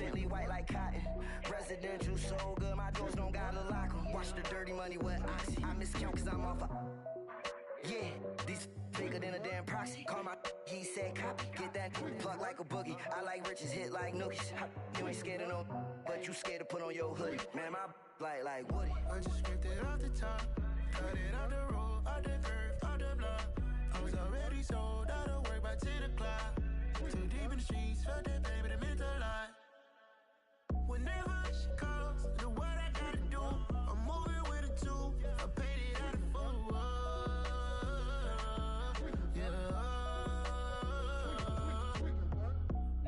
Bentley white like cotton. Residential so good, my doors don't gotta lock 'em. Watch the dirty money with Oxy. I miscount cause I'm off a... Yeah, these bigger than a damn proxy. Call my he said copy. Get that plug like a boogie. I like riches, hit like nookies. You ain't scared of no, but you scared to put on your hoodie. Man, my like Woody. I just scraped it off the top. Cut it off the road, off the curve, off the block. I was already sold out of work by 10 o'clock. Too deep in the streets, felt that baby, that meant a lot. Whenever she calls, do what I gotta do. I'm moving with a two. I paid it out of full. Yeah.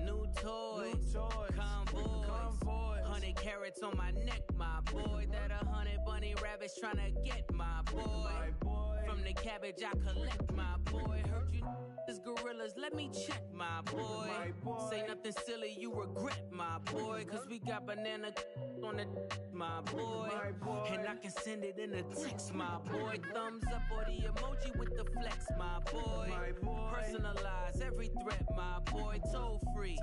New toys, convoys, 100 carats on my neck, my boy. That 100 bunny rabbits tryna get my boy. From the cabbage I collect, my boy. Heard you is gorillas, let me check, my boy. Say nothing silly, you regret, my boy. Cause we got banana on the my boy. And I can send it in a text, my boy. Thumbs up or the emoji with the flex, my boy. Personalize every threat, my boy. Toll free,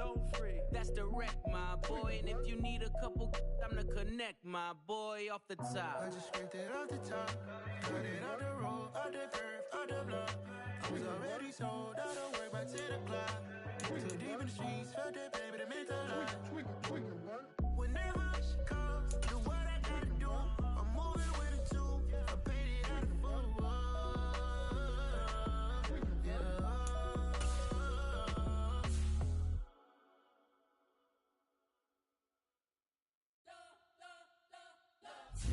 that's direct, my boy. And if you need a couple, I'm to connect, my boy. Off the top, I just scraped it off the top. Cut it off the road, off the curve, off the block. I was already sold out of work by 10 o'clock. Too deep in the streets, felt that baby, that meant a lot. Whenever she calls, do what I gotta do. I'm moving with a two. I paid it out of full. Yeah.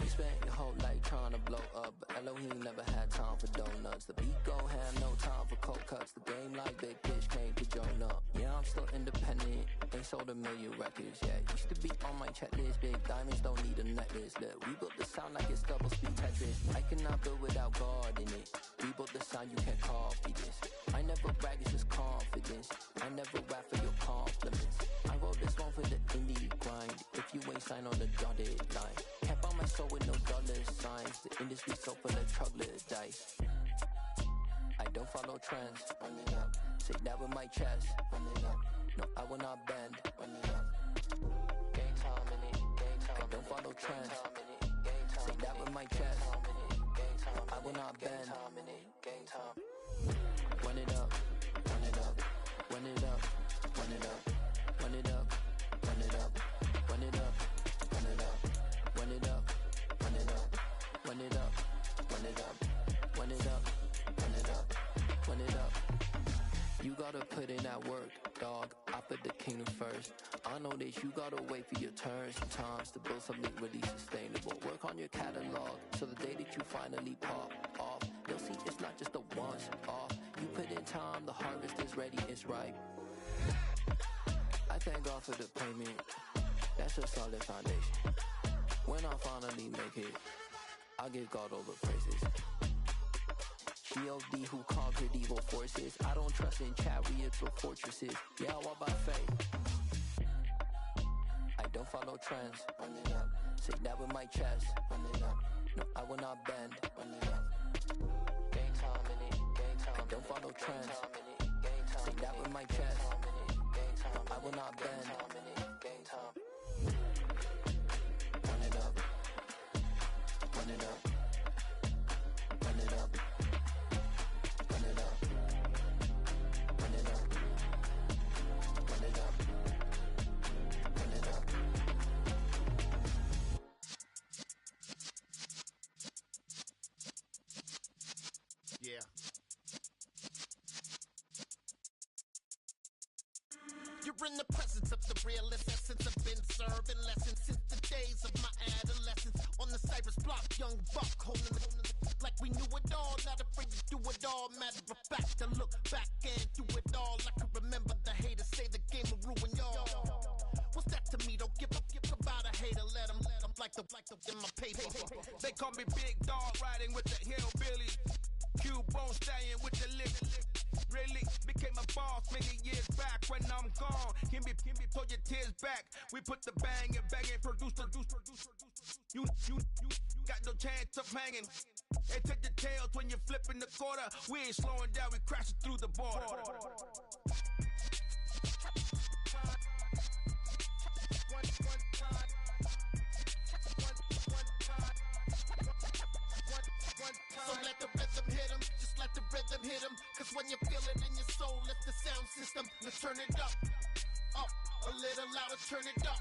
You spent your whole life trying to blow up, but Elohim never had time for donuts. The beat go ham, no time for cold cuts. The game like Big Fish came to join up. Yeah, I'm still independent, ain't sold a million records yet. Used to be on my checklist, big diamonds don't need a necklace. Look, we built the sound like it's double speed Tetris. I cannot build without God in it. We built the sound, you can't copy this. I never brag, it's just confidence. I never rap for your compliments. I wrote this one for the indie grind. If you ain't signed on the dotted line, can't buy my soul with no dollar signs. The industry so full of troglodytes dice. I don't follow trends. Run it up. Say that with my chest. Run it up. No, I will not bend. Run it up. Gang time in it. Gang time. I don't follow trends. Say that with my chest. I will not bend. Gang time. Run it up. Run it up. Run it up. Run it up. Run it up. Run it up. Run it up. Run it up. Run it up. Run it up. Run it up. Run it up. Run it up. Run it up. Run it up. You gotta put in that work, dog. I put the kingdom first. I know that you gotta wait for your turn sometimes to build something really sustainable. Work on your catalog, so the day that you finally pop off, you'll see it's not just a once off. You put in time, the harvest is ready, it's ripe. I thank God for the payment. That's a solid foundation. When I finally make it, I'll give God all the praises. G.O.D. who conquered evil forces. I don't trust in chariots or fortresses. Yeah, I walk by faith. I don't follow trends. Run it up. Say that with my chest. Run it up. No, I will not bend. Run it up. Gang time in it. Gang time. I don't follow trends. Say that with my chest. I will not bend. Gang time. Run it up. Run it up. Run it up. Run it up. Run it up. Run it up. Run it up. Yeah. You're in the presence of the realest essence. I've been serving lessons since the days of my adolescence. On the Cypress block, young buck holding it like we knew it all. Not afraid to do it all. Matter of fact, to look back and do it all. I can remember the haters say the game will ruin y'all. What's that to me? Don't give about a hater. Let them like the in my paper. They call me Big Dog, riding with the hillbilly. Q-Bone staying with the lip. Really became a boss many years back. When I'm gone, can be pull your tears back. We put the bang and produce. You got no chance of hanging. They take the tails when you're flipping the quarter. We ain't slowing down, we crashing through the border. rhythm hit 'em, cause when you feel it in your soul, lift the sound system. Let's turn it up, a little louder, turn it up,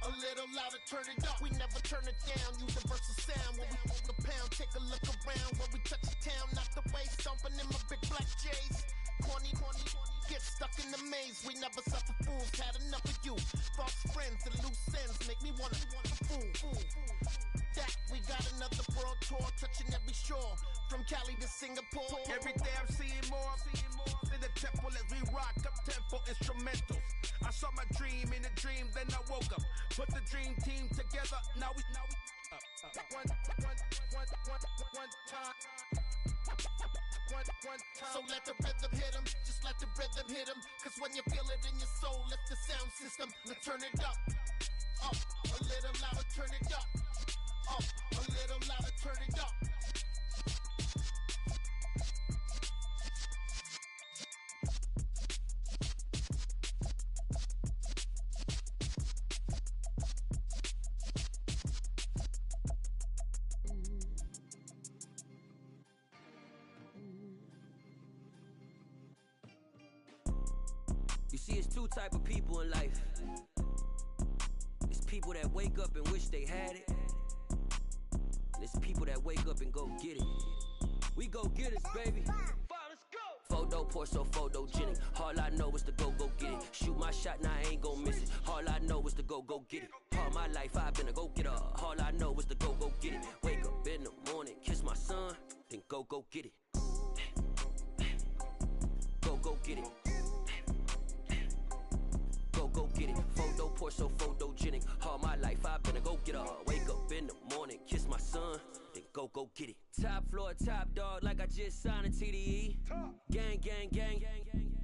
a little louder, turn it up. We never turn it down, universal sound. When we hold the pound, take a look around. When we touch the town, knock the way, stomping in my big black J's. Corny, get stuck in the maze. We never suffer fools, had enough of you. False friends and loose ends make me wanna fool. That we got another world tour, touching every shore, from Cali to Singapore. Every day I'm seeing more in the temple as we rock up tempo instrumentals. I saw my dream in a dream, then I woke up. Put the dream team together. Now we one time. So let the rhythm hit 'em, just let the rhythm hit 'em. Cause when you feel it in your soul, lift the sound system. Let's turn it up, a little louder, turn it up, a little louder, turn it up. You see, it's two type of people in life. It's people that wake up and wish they had it. And it's people that wake up and go get it. We go get it, baby. Photo poor, so photogenic. All I know is to go get it. Shoot my shot, now I ain't gon' miss it. All I know is to go get it. All my life I've been a go-getter. All I know is to go get it. Wake up in the morning, kiss my son, then go get it. Go get it. Go get it. Photo poor, so photogenic. All my life I've been a go-getter. Wake up in the morning, kiss my son, then go get it. Top floor, top dog, like I just signed a TDE. Gang.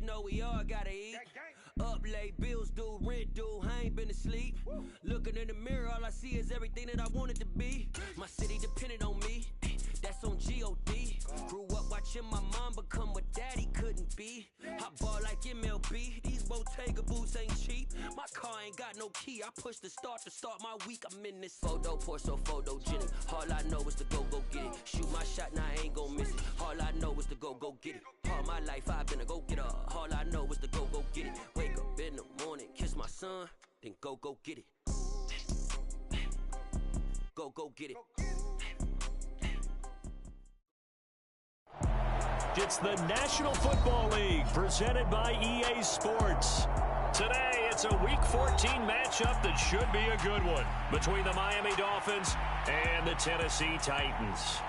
Know we all gotta eat. Up late, bills due, rent due, I ain't been asleep. Looking in the mirror, all I see is everything that I wanted to be. My city depended on me, that's on G.O.D. Grew up watching my mom become what daddy couldn't be. I ball like MLB, these Bottega boots ain't cheap. My car ain't got no key, I push the start to start my week. I'm in this photo poor, so photogenic. All I know is to go get it. Shoot my shot, now I ain't gon' miss it. All I know is to go get it. All my life I've been a go-getter. All I know is to go get it. Wake up in the morning, kiss my son, then go get it. Go get it. It's the National Football League presented by EA Sports. Today, it's a Week 14 matchup that should be a good one between the Miami Dolphins and the Tennessee Titans.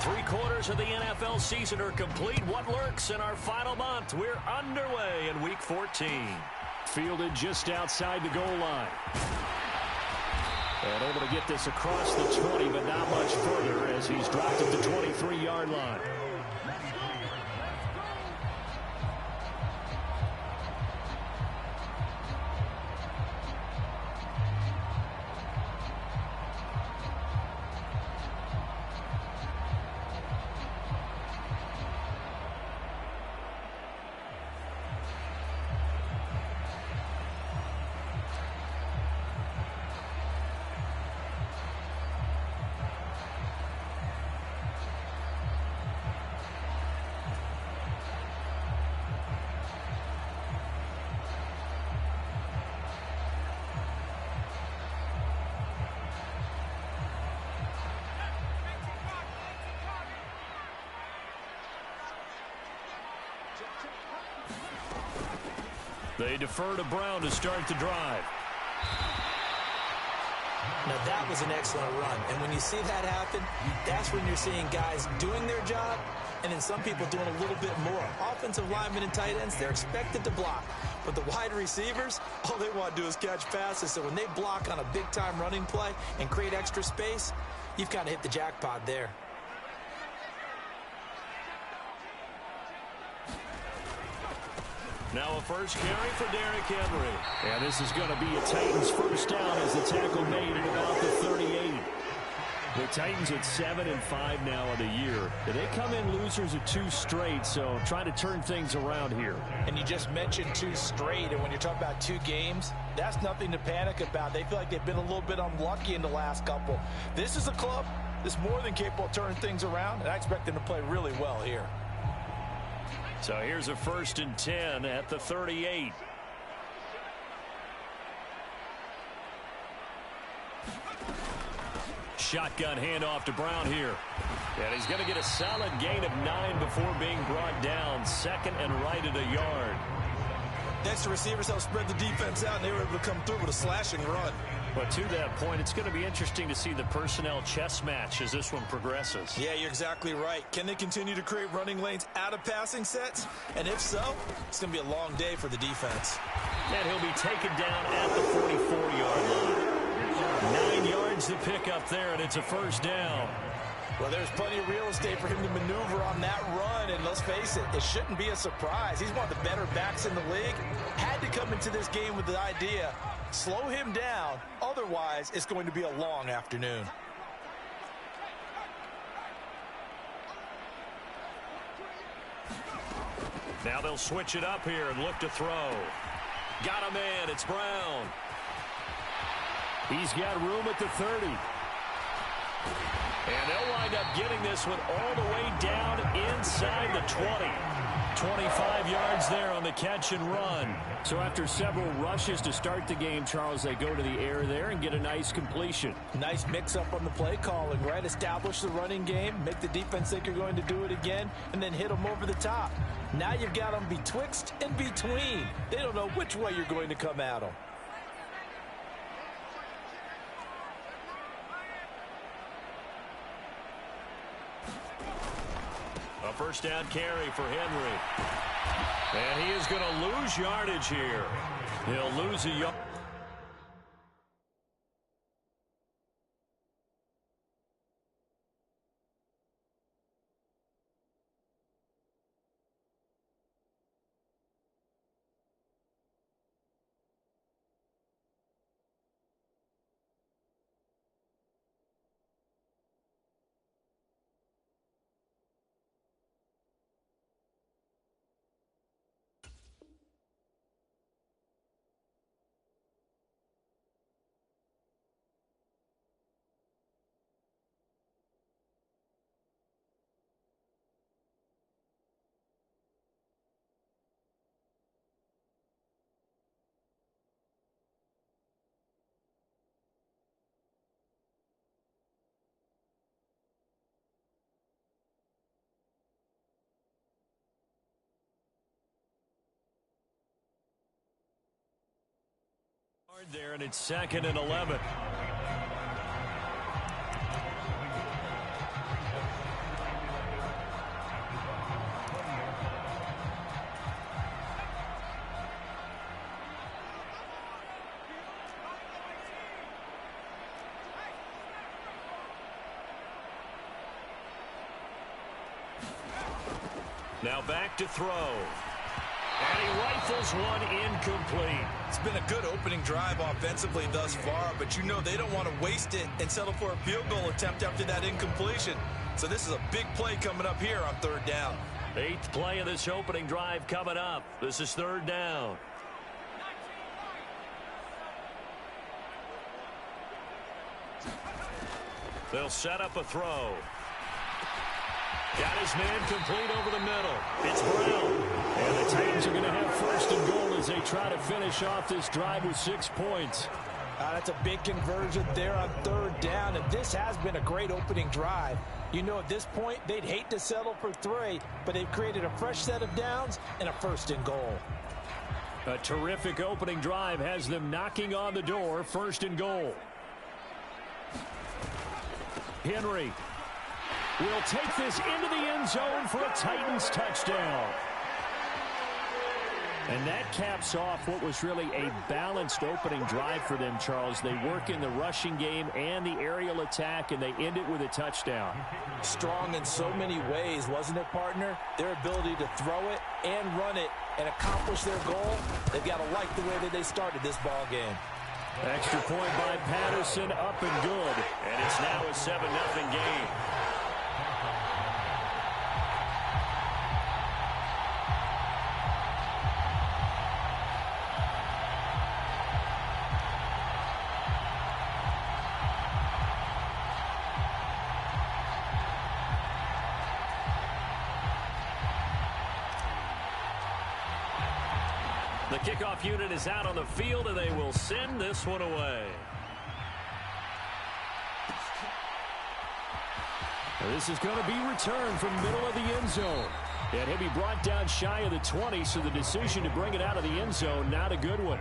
Three-quarters of the NFL season are complete. What lurks in our final month? We're underway in Week 14. Fielded just outside the goal line. And able to get this across the 20, but not much further as he's dropped at the 23-yard line. They defer to Brown to start the drive. Now that was an excellent run, and when you see that happen, that's when you're seeing guys doing their job, and then some people doing a little bit more. Offensive linemen and tight ends, they're expected to block, but the wide receivers, all they want to do is catch passes, so when they block on a big-time running play and create extra space, you've kind of hit the jackpot there. Now a first carry for Derrick Henry. And this is going to be a Titans first down as the tackle made at about the 38. The Titans at 7-5 now of the year. They come in losers of 2 straight, so trying to turn things around here. And you just mentioned 2 straight, and when you're talking about 2 games, that's nothing to panic about. They feel like they've been a little bit unlucky in the last couple. This is a club that's more than capable of turning things around, and I expect them to play really well here. So here's a 1st and 10 at the 38. Shotgun handoff to Brown here. And he's going to get a solid gain of 9 before being brought down. 2nd and right at a yard. Next, the receivers help spread the defense out, and they were able to come through with a slashing run. But to that point, it's going to be interesting to see the personnel chess match as this one progresses. Yeah, you're exactly right. Can they continue to create running lanes out of passing sets? And if so, it's going to be a long day for the defense. And he'll be taken down at the 44-yard line. 9 yards to pick up there, and it's a first down. Well, there's plenty of real estate for him to maneuver on that run, and let's face it, it shouldn't be a surprise. He's one of the better backs in the league. Had to come into this game with the idea, slow him down, otherwise it's going to be a long afternoon. Now they'll switch it up here and look to throw. Got a man, it's Brown. He's got room at the 30. And they'll wind up getting this one all the way down inside the 20. 25 yards there on the catch and run. So after several rushes to start the game, Charles, they go to the air there and get a nice completion. Nice mix-up on the play calling, right? Establish the running game, make the defense think you're going to do it again, and then hit them over the top. Now you've got them betwixt and between. They don't know which way you're going to come at them. A first down carry for Henry. And he is going to lose yardage here. He'll lose a yard. There, and it's 2nd and 11. Now back to throw. And he rifles one incomplete. It's been a good opening drive offensively thus far, but you know they don't want to waste it and settle for a field goal attempt after that incompletion. So this is a big play coming up here on 3rd down. 8th play of this opening drive coming up. This is 3rd down. They'll set up a throw. Got his man complete over the middle. It's Brown. And the Titans are going to have 1st and goal as they try to finish off this drive with 6 points. That's a big conversion there on 3rd down, and this has been a great opening drive. You know, at this point, they'd hate to settle for 3, but they've created a fresh set of downs and a 1st and goal. A terrific opening drive has them knocking on the door. 1st and goal. Henry will take this into the end zone for a Titans touchdown. And that caps off what was really a balanced opening drive for them, Charles. They work in the rushing game and the aerial attack, and they end it with a touchdown. Strong in so many ways, wasn't it, partner? Their ability to throw it and run it and accomplish their goal, they've got to like the way that they started this ball game. Extra point by Patterson, up and good. And it's now a 7-0 game. The kickoff unit is out on the field, and they will send this one away. This is going to be returned from middle of the end zone. And he'll be brought down shy of the 20, so the decision to bring it out of the end zone, not a good one.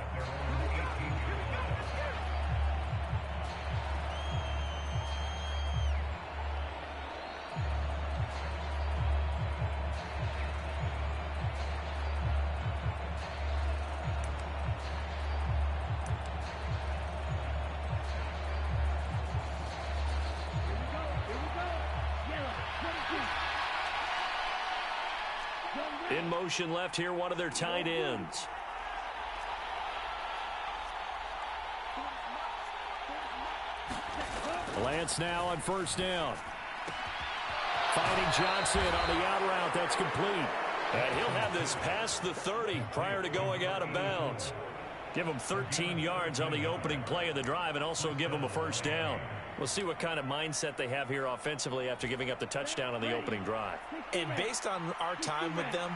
In motion left here, one of their tight ends. Lance now on first down. Finding Johnson on the out route. That's complete. And he'll have this past the 30 prior to going out of bounds. Give him 13 yards on the opening play of the drive and also give him a first down. We'll see what kind of mindset they have here offensively after giving up the touchdown on the opening drive. And based on our time with them,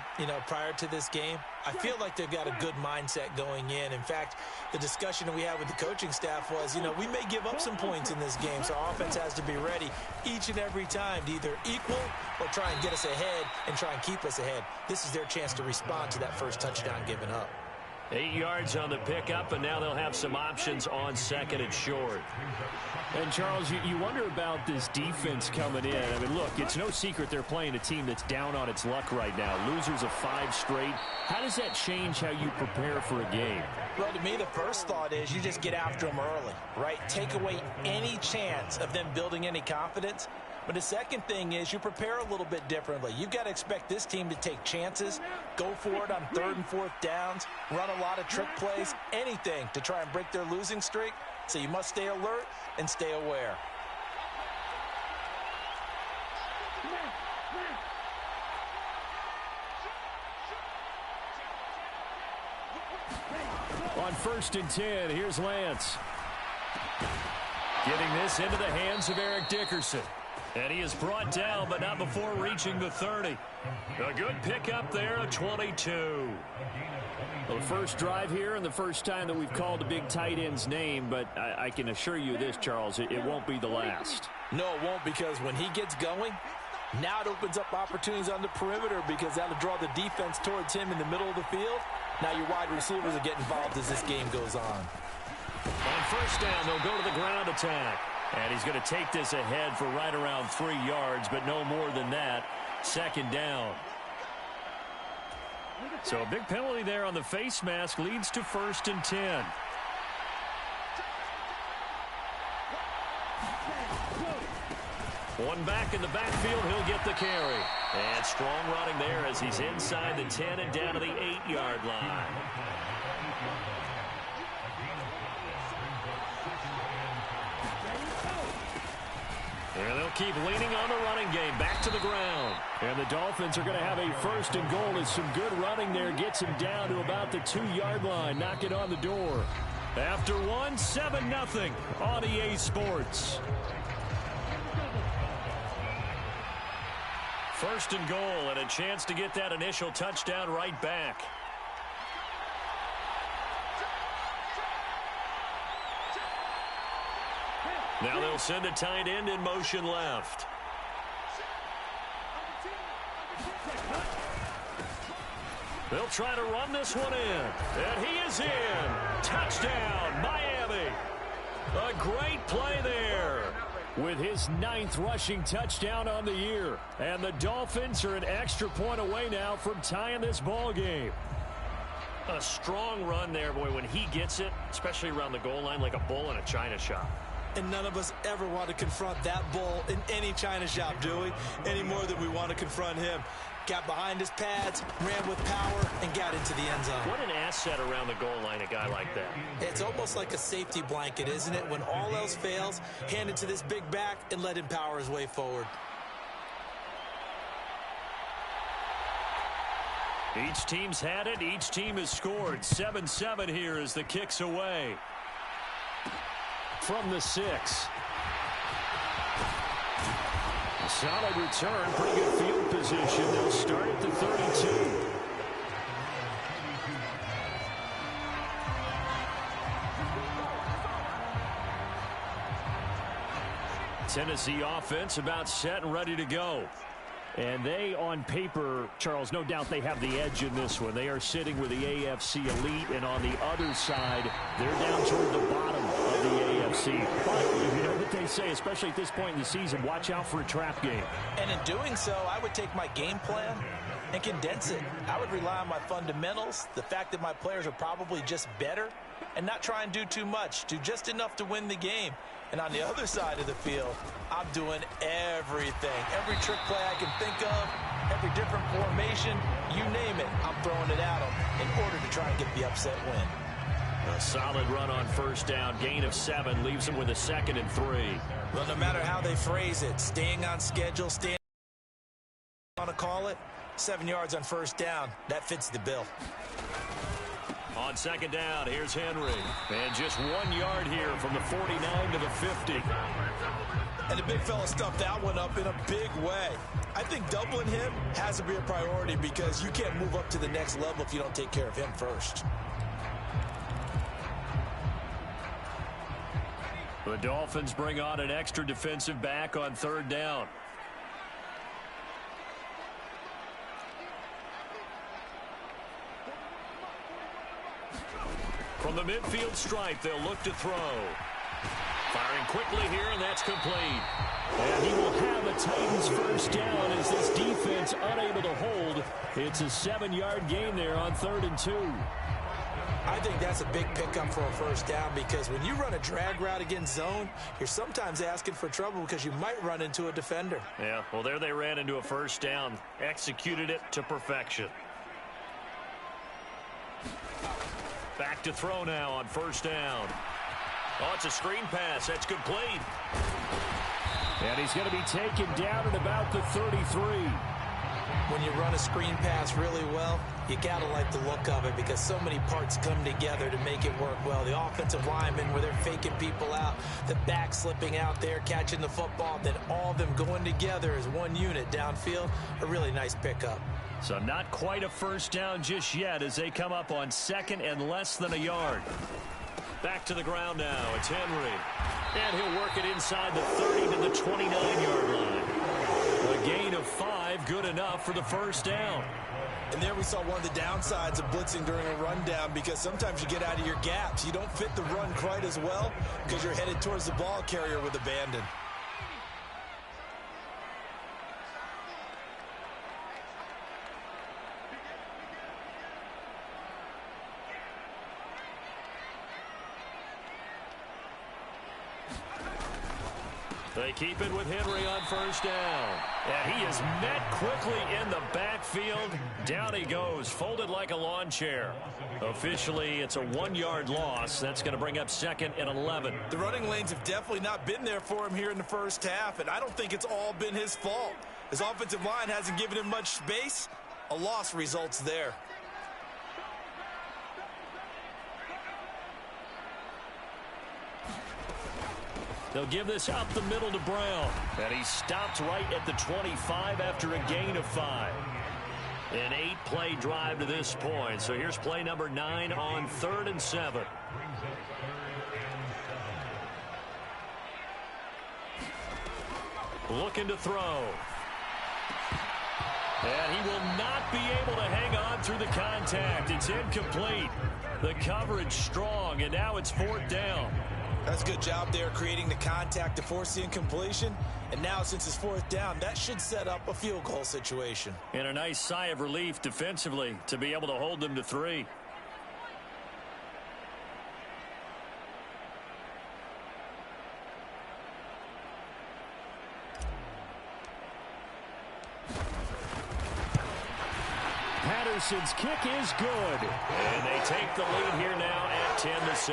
prior to this game, I feel like they've got a good mindset going in. In fact, the discussion that we had with the coaching staff was, we may give up some points in this game, so our offense has to be ready each and every time to either equal or try and get us ahead and try and keep us ahead. This is their chance to respond to that first touchdown given up. 8 yards on the pickup, and now they'll have some options on second and short. And, Charles, you wonder about this defense coming in. I mean, look, it's no secret they're playing a team that's down on its luck right now. Losers of 5 straight. How does that change how you prepare for a game? Well, to me, the first thought is you just get after them early, right? Take away any chance of them building any confidence. But the second thing is you prepare a little bit differently. You've got to expect this team to take chances, go for it on 3rd and 4th downs, run a lot of trick plays, anything to try and break their losing streak. So you must stay alert and stay aware. On 1st and 10, here's Lance. Getting this into the hands of Eric Dickerson. And he is brought down, but not before reaching the 30. A good pickup there, a 22. Well, the first drive here and the first time that we've called a big tight end's name, but I can assure you this, Charles, it won't be the last. No, it won't, because when he gets going, now it opens up opportunities on the perimeter because that'll draw the defense towards him in the middle of the field. Now your wide receivers will get involved as this game goes on. On first down, they'll go to the ground attack. And he's going to take this ahead for right around 3 yards, but no more than that. 2nd down. So a big penalty there on the face mask leads to 1st and 10. One back in the backfield, he'll get the carry. And strong running there as he's inside the 10 and down to the 8-yard line. And they'll keep leaning on the running game. Back to the ground. And the Dolphins are going to have a 1st and goal as some good running there gets him down to about the 2-yard line. Knock it on the door. After 1, 7-0 on EA Sports. 1st and goal and a chance to get that initial touchdown right back. Now they'll send a tight end in motion left. They'll try to run this one in. And he is in. Touchdown, Miami. A great play there. With his 9th rushing touchdown on the year. And the Dolphins are an extra point away now from tying this ball game. A strong run there, boy, when he gets it, especially around the goal line, like a bull in a china shop. And none of us ever want to confront that bull in any china shop, do we? Any more than we want to confront him. Got behind his pads, ran with power, and got into the end zone. What an asset around the goal line, a guy like that. It's almost like a safety blanket, isn't it? When all else fails, hand it to this big back and let him power his way forward. Each team's had it. Each team has scored. 7-7 here as the kick's away. From the 6. A solid return. Pretty good field position. They'll start at the 32. Tennessee offense about set and ready to go. And they, on paper, Charles, no doubt they have the edge in this one. They are sitting with the AFC elite, and on the other side, they're down toward the bottom of the AFC. But you know what they say, especially at this point in the season, watch out for a trap game. And in doing so, I would take my game plan and condense it. I would rely on my fundamentals, the fact that my players are probably just better, and not try and do too much, do just enough to win the game. And on the other side of the field, I'm doing everything. Every trick play I can think of, every different formation, you name it, I'm throwing it at them in order to try and get the upset win. A solid run on first down. Gain of 7 leaves them with a 2nd and 3. Well, no matter how they phrase it, staying on schedule, staying on to call it, 7 yards on first down, that fits the bill. On second down, here's Henry. And just 1 yard here from the 49 to the 50. And the big fella stuffed that one up in a big way. I think doubling him has to be a priority because you can't move up to the next level if you don't take care of him first. The Dolphins bring on an extra defensive back on third down. From the midfield stripe, they'll look to throw. Firing quickly here, and that's complete. And he will have a Titans first down as this defense unable to hold. It's a 7-yard gain there on 3rd and 2. I think that's a big pickup for a first down because when you run a drag route against zone, you're sometimes asking for trouble because you might run into a defender. Yeah, well, there they ran into a first down. Executed it to perfection. Back to throw now on first down. Oh, it's a screen pass. That's complete. And he's going to be taken down at about the 33. When you run a screen pass really well, you got to like the look of it because so many parts come together to make it work well. The offensive linemen where they're faking people out, the back slipping out there, catching the football, then all of them going together as one unit downfield. A really nice pickup. So not quite a first down just yet as they come up on 2nd and less than a yard. Back to the ground now. It's Henry. And he'll work it inside the 30 to the 29-yard line. A gain of 5, good enough for the first down. And there we saw one of the downsides of blitzing during a rundown because sometimes you get out of your gaps. You don't fit the run quite as well because you're headed towards the ball carrier with abandon. They keep it with Henry on first down. And he is met quickly in the backfield. Down he goes, folded like a lawn chair. Officially, it's a 1-yard loss. That's going to bring up 2nd and 11. The running lanes have definitely not been there for him here in the first half, and I don't think it's all been his fault. His offensive line hasn't given him much space. A loss results there. They'll give this up the middle to Brown. And he stopped right at the 25 after a gain of 5. An 8-play drive to this point. So here's play number 9 on 3rd and 7. Looking to throw. And he will not be able to hang on through the contact. It's incomplete. The coverage strong, and now it's 4th down. That's a good job there creating the contact to force the incompletion. And now since it's 4th down, that should set up a field goal situation. And a nice sigh of relief defensively to be able to hold them to 3. Anderson's kick is good. And they take the lead here now at 10-7.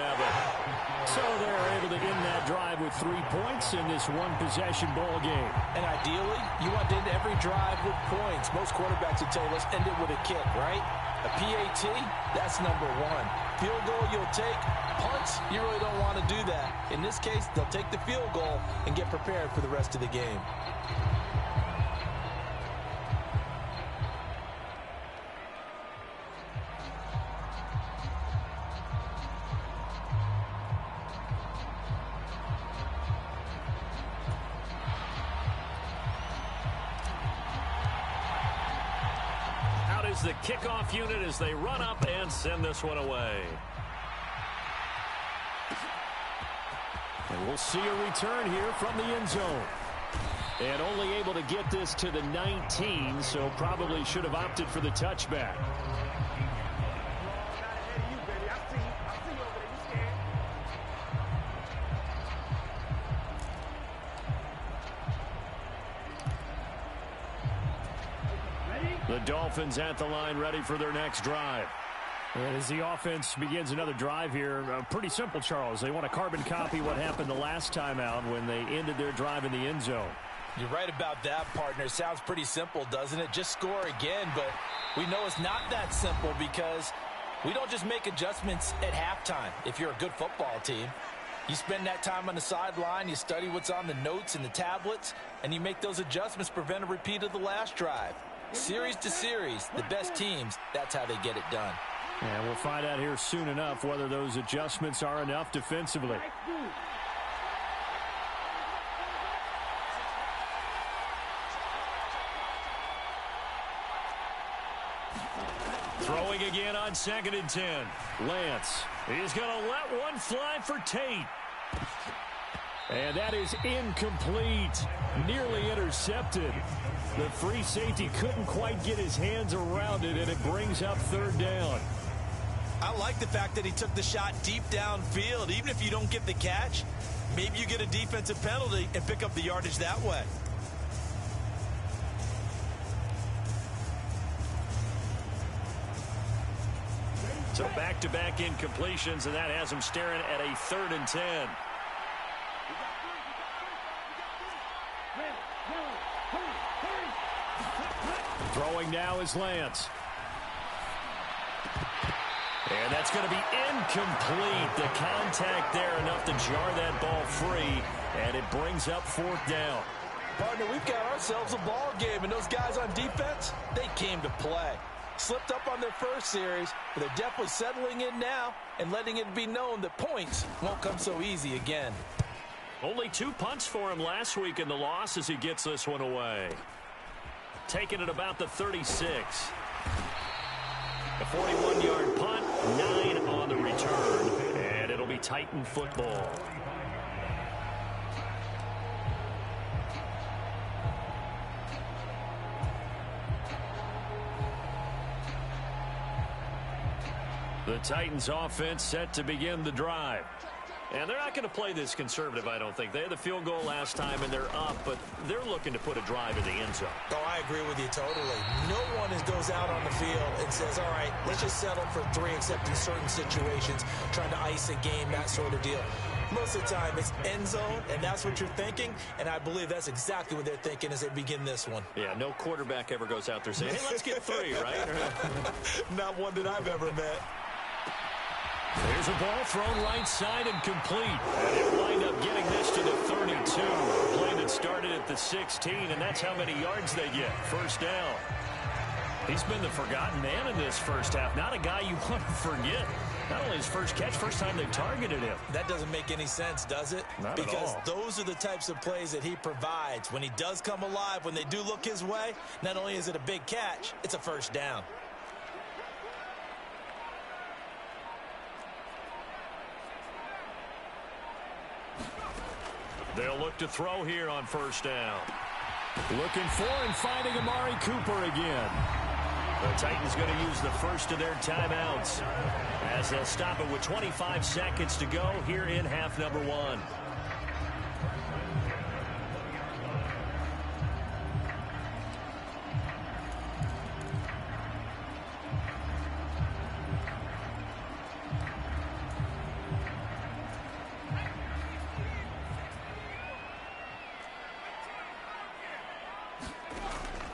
So they're able to end that drive with 3 points in this one-possession ball game. And ideally, you want to end every drive with points. Most quarterbacks would tell you, let's end it with a kick, right? A PAT, that's number one. Field goal you'll take. Punts, you really don't want to do that. In this case, they'll take the field goal and get prepared for the rest of the game. The kickoff unit as they run up and send this one away. And we'll see a return here from the end zone. And only able to get this to the 19, so probably should have opted for the touchback. The Dolphins at the line, ready for their next drive. And as the offense begins another drive here, pretty simple, Charles. They want to carbon copy what happened the last time out when they ended their drive in the end zone. You're right about that, partner. Sounds pretty simple, doesn't it? Just score again, but we know it's not that simple because we don't just make adjustments at halftime. If you're a good football team, you spend that time on the sideline, you study what's on the notes and the tablets, and you make those adjustments to prevent a repeat of the last drive. Series to series, the best teams, that's how they get it done. And we'll find out here soon enough whether those adjustments are enough defensively. Throwing again on 2nd and 10. Lance, he's going to let one fly for Tate. And that is incomplete. Nearly intercepted. The free safety couldn't quite get his hands around it, and it brings up 3rd down. I like the fact that he took the shot deep downfield. Even if you don't get the catch, maybe you get a defensive penalty and pick up the yardage that way. So back-to-back incompletions, and that has him staring at a 3rd and 10. Throwing now is Lance. And that's going to be incomplete. The contact there enough to jar that ball free, and it brings up 4th down. Partner, we've got ourselves a ball game, and those guys on defense, they came to play. Slipped up on their first series, but they're definitely settling in now and letting it be known that points won't come so easy again. Only 2 punts for him last week in the loss as he gets this one away. Taking it about the 36. A 41-yard punt, 9 on the return, and it'll be Titan football. The Titans offense set to begin the drive. And they're not going to play this conservative, I don't think. They had the field goal last time, and they're up, but they're looking to put a drive in the end zone. Oh, I agree with you totally. No one goes out on the field and says, all right, let's just settle for 3, except in certain situations, trying to ice a game, that sort of deal. Most of the time, it's end zone, and that's what you're thinking, and I believe that's exactly what they're thinking as they begin this one. Yeah, no quarterback ever goes out there saying, hey, let's get 3, right? Not one that I've ever met. There's a ball thrown right side and complete. And it wind up getting this to the 32. A play that started at the 16, and that's how many yards they get. 1st down. He's been the forgotten man in this first half. Not a guy you want to forget. Not only his first catch, first time they've targeted him. That doesn't make any sense, does it? Not because at all. Those are the types of plays that he provides. When he does come alive, when they do look his way, not only is it a big catch, it's a 1st down. They'll look to throw here on 1st down. Looking for and finding Amari Cooper again. The Titans going to use the first of their timeouts as they'll stop it with 25 seconds to go here in half number 1.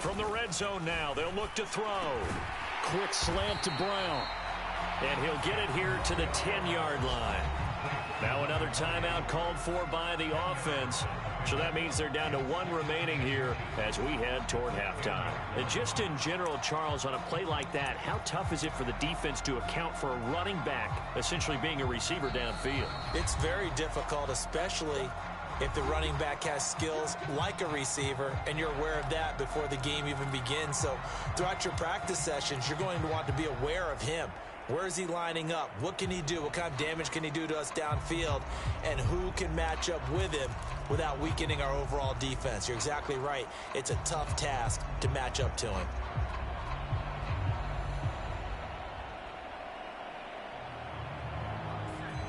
From the red zone now, they'll look to throw. Quick slant to Brown. And he'll get it here to the 10-yard line. Now another timeout called for by the offense. So that means they're down to one remaining here as we head toward halftime. And just in general, Charles, on a play like that, how tough is it for the defense to account for a running back essentially being a receiver downfield? It's very difficult, especially if the running back has skills like a receiver, and you're aware of that before the game even begins. So throughout your practice sessions, you're going to want to be aware of him. Where is he lining up? What can he do? What kind of damage can he do to us downfield? And who can match up with him without weakening our overall defense? You're exactly right. It's a tough task to match up to him.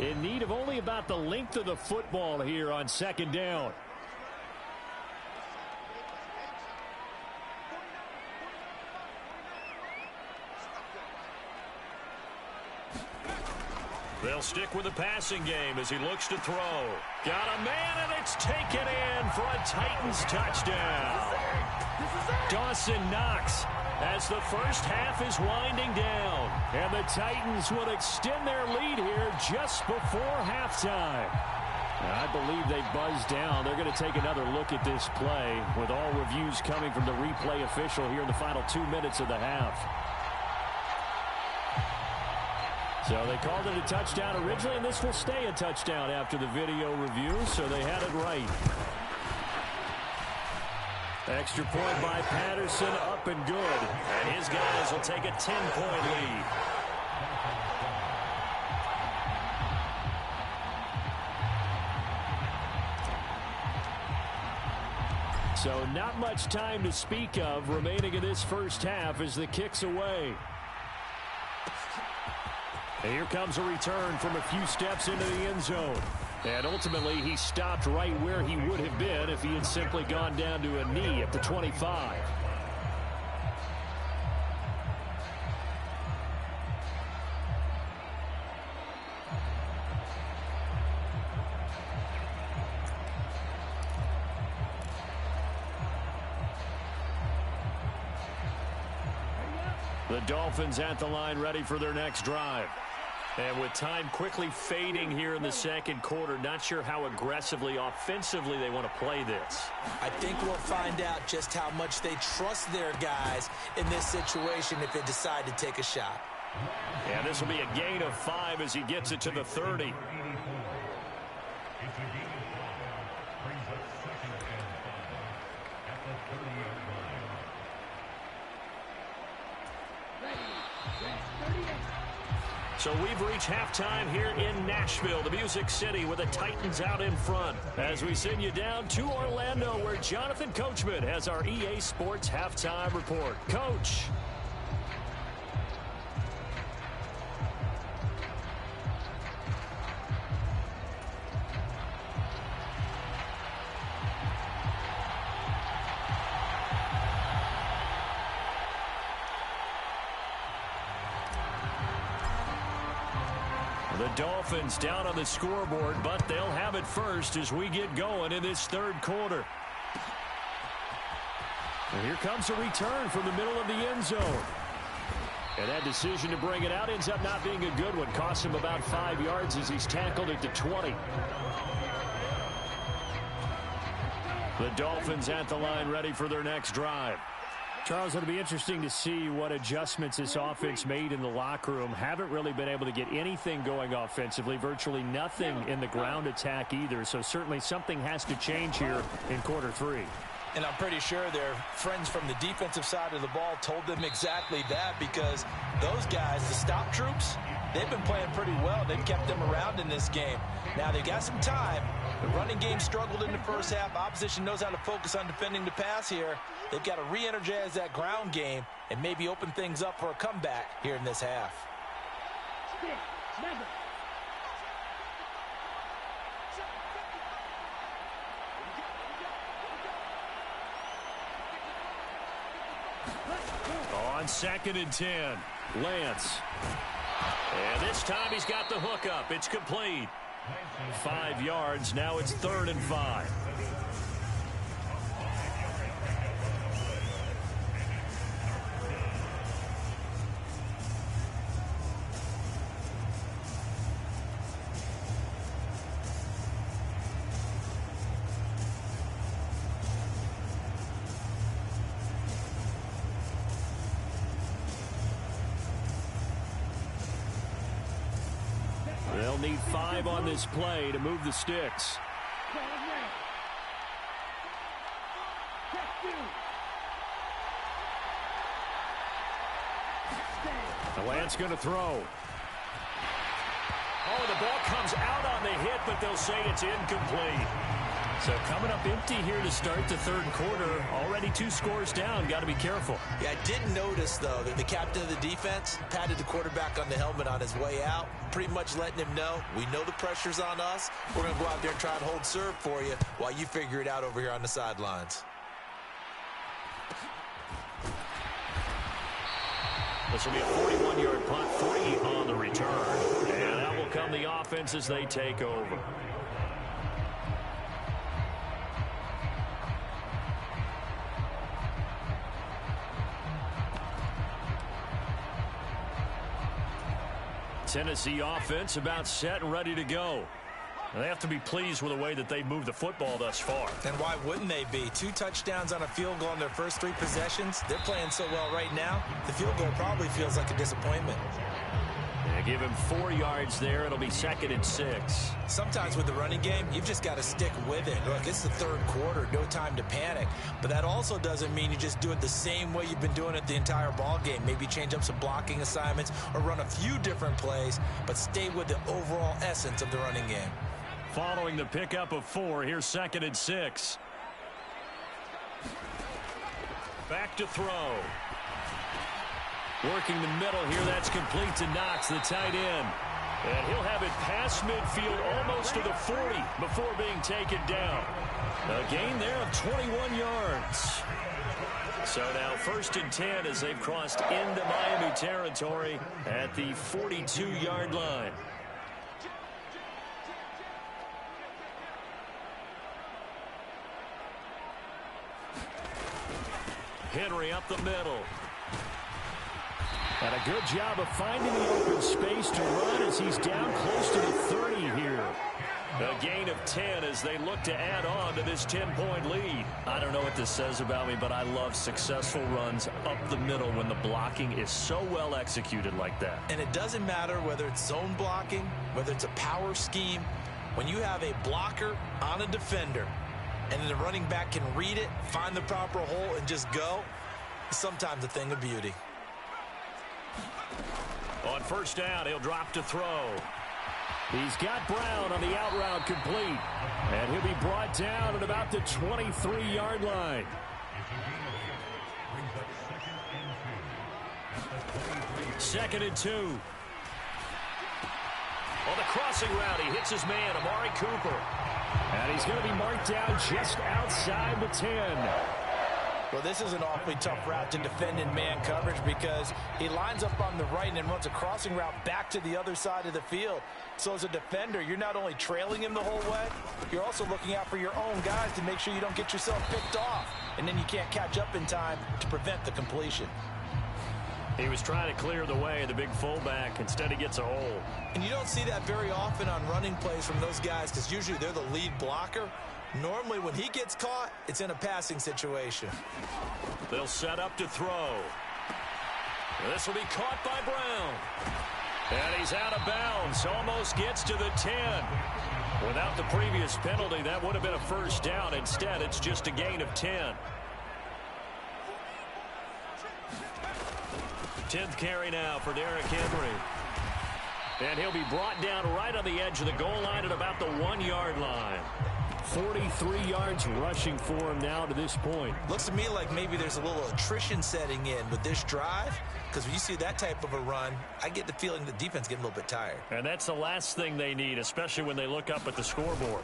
In need of only about the length of the football here on second down. They'll stick with the passing game as he looks to throw. Got a man, and it's taken in for a Titans touchdown. Dawson Knox as the first half is winding down. And the Titans will extend their lead here just before halftime. I believe they buzzed down. They're going to take another look at this play with all reviews coming from the replay official here in the final 2 minutes of the half. So they called it a touchdown originally, and this will stay a touchdown after the video review, so they had it right. Extra point by Patterson, up and good. And his guys will take a 10-point lead. So not much time to speak of remaining in this first half as the kick's away. And here comes a return from a few steps into the end zone. And ultimately, he stopped right where he would have been if he had simply gone down to a knee at the 25. The Dolphins at the line ready for their next drive. And with time quickly fading here in the second quarter, not sure how aggressively, offensively they want to play this. I think we'll find out just how much they trust their guys in this situation if they decide to take a shot. And this will be a gain of 5 as he gets it to the 30. So we've reached halftime here in Nashville, the Music City, with the Titans out in front. As we send you down to Orlando, where Jonathan Coachman has our EA Sports Halftime Report. Coach. The Dolphins down on the scoreboard, but they'll have it first as we get going in this third quarter. And here comes a return from the middle of the end zone. And that decision to bring it out ends up not being a good one. Costs him about 5 yards as he's tackled at the 20. The Dolphins at the line ready for their next drive. Charles, it'll be interesting to see what adjustments this offense made in the locker room. Haven't really been able to get anything going offensively, virtually nothing in the ground attack either. So certainly something has to change here in quarter 3. And I'm pretty sure their friends from the defensive side of the ball told them exactly that, because those guys, the stop troops, they've been playing pretty well. They've kept them around in this game. Now they got some time. The running game struggled in the first half. Opposition knows how to focus on defending the pass here. They've got to re-energize that ground game and maybe open things up for a comeback here in this half. On 2nd and 10, Lance. And this time he's got the hook up. It's complete. 5 yards. Now it's 3rd and 5. they'll need 5 on this play to move the sticks. The Lance going to throw. Oh, the ball comes out on the hit, but they'll say it's incomplete. So coming up empty here to start the third quarter. Already 2 scores down. Got to be careful. Yeah, I did notice, though, that the captain of the defense patted the quarterback on the helmet on his way out, pretty much letting him know, we know the pressure's on us. We're going to go out there and try and hold serve for you while you figure it out over here on the sidelines. This will be a 41-yard punt, 40 on the return. And that will come the offense as they take over. Tennessee offense about set and ready to go. And they have to be pleased with the way that they've moved the football thus far. And why wouldn't they be? 2 touchdowns on a field goal in their first 3 possessions. They're playing so well right now, the field goal probably feels like a disappointment. They give him 4 yards there. It'll be 2nd and 6. Sometimes with the running game, you've just got to stick with it. Look, it's the third quarter, no time to panic. But that also doesn't mean you just do it the same way you've been doing it the entire ball game. Maybe change up some blocking assignments or run a few different plays, but stay with the overall essence of the running game. Following the pickup of 4, here's 2nd and 6. Back to throw. Working the middle here, that's complete to Knox, the tight end. And he'll have it past midfield almost to the 40 before being taken down. A gain there of 21 yards. So now 1st and 10 as they've crossed into Miami territory at the 42-yard line. Henry up the middle. And a good job of finding the open space to run as he's down close to the 30 here. A gain of 10 as they look to add on to this 10-point lead. I don't know what this says about me, but I love successful runs up the middle when the blocking is so well executed like that. And it doesn't matter whether it's zone blocking, whether it's a power scheme. When you have a blocker on a defender, and then the running back can read it, find the proper hole, and just go, it's sometimes a thing of beauty. On 1st down, he'll drop to throw. He's got Brown on the out route complete. And he'll be brought down at about the 23-yard line. Second and 2. On the crossing route, he hits his man, Amari Cooper. And he's going to be marked down just outside the 10. Well, this is an awfully tough route to defend in man coverage because he lines up on the right and then runs a crossing route back to the other side of the field. So as a defender, you're not only trailing him the whole way, you're also looking out for your own guys to make sure you don't get yourself picked off. And then you can't catch up in time to prevent the completion. He was trying to clear the way of the big fullback. Instead, he gets a hole. And you don't see that very often on running plays from those guys because usually they're the lead blocker. Normally, when he gets caught, it's in a passing situation. They'll set up to throw. This will be caught by Brown. And he's out of bounds. Almost gets to the 10. Without the previous penalty, that would have been a 1st down. Instead, it's just a gain of 10. 10th carry now for Derrick Henry. And he'll be brought down right on the edge of the goal line at about the 1-yard line. 43 yards rushing for him now to this point. Looks to me like maybe there's a little attrition setting in with this drive, because when you see that type of a run, I get the feeling the defense getting a little bit tired. And that's the last thing they need, especially when they look up at the scoreboard.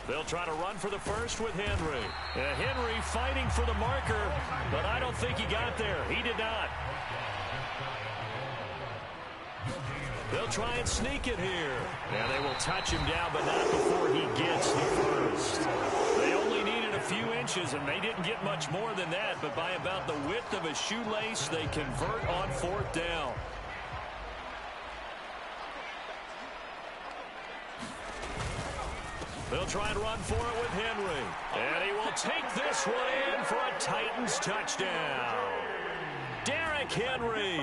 They'll try to run for the 1st with Henry. Henry fighting for the marker, but I don't think he got there. He did not. They'll try and sneak it here. Yeah, they will touch him down, but not before he gets the 1st. They only needed a few inches, and they didn't get much more than that, but by about the width of a shoelace, they convert on 4th down. They'll try and run for it with Henry. And he will take this one in for a Titans touchdown. Derrick Henry.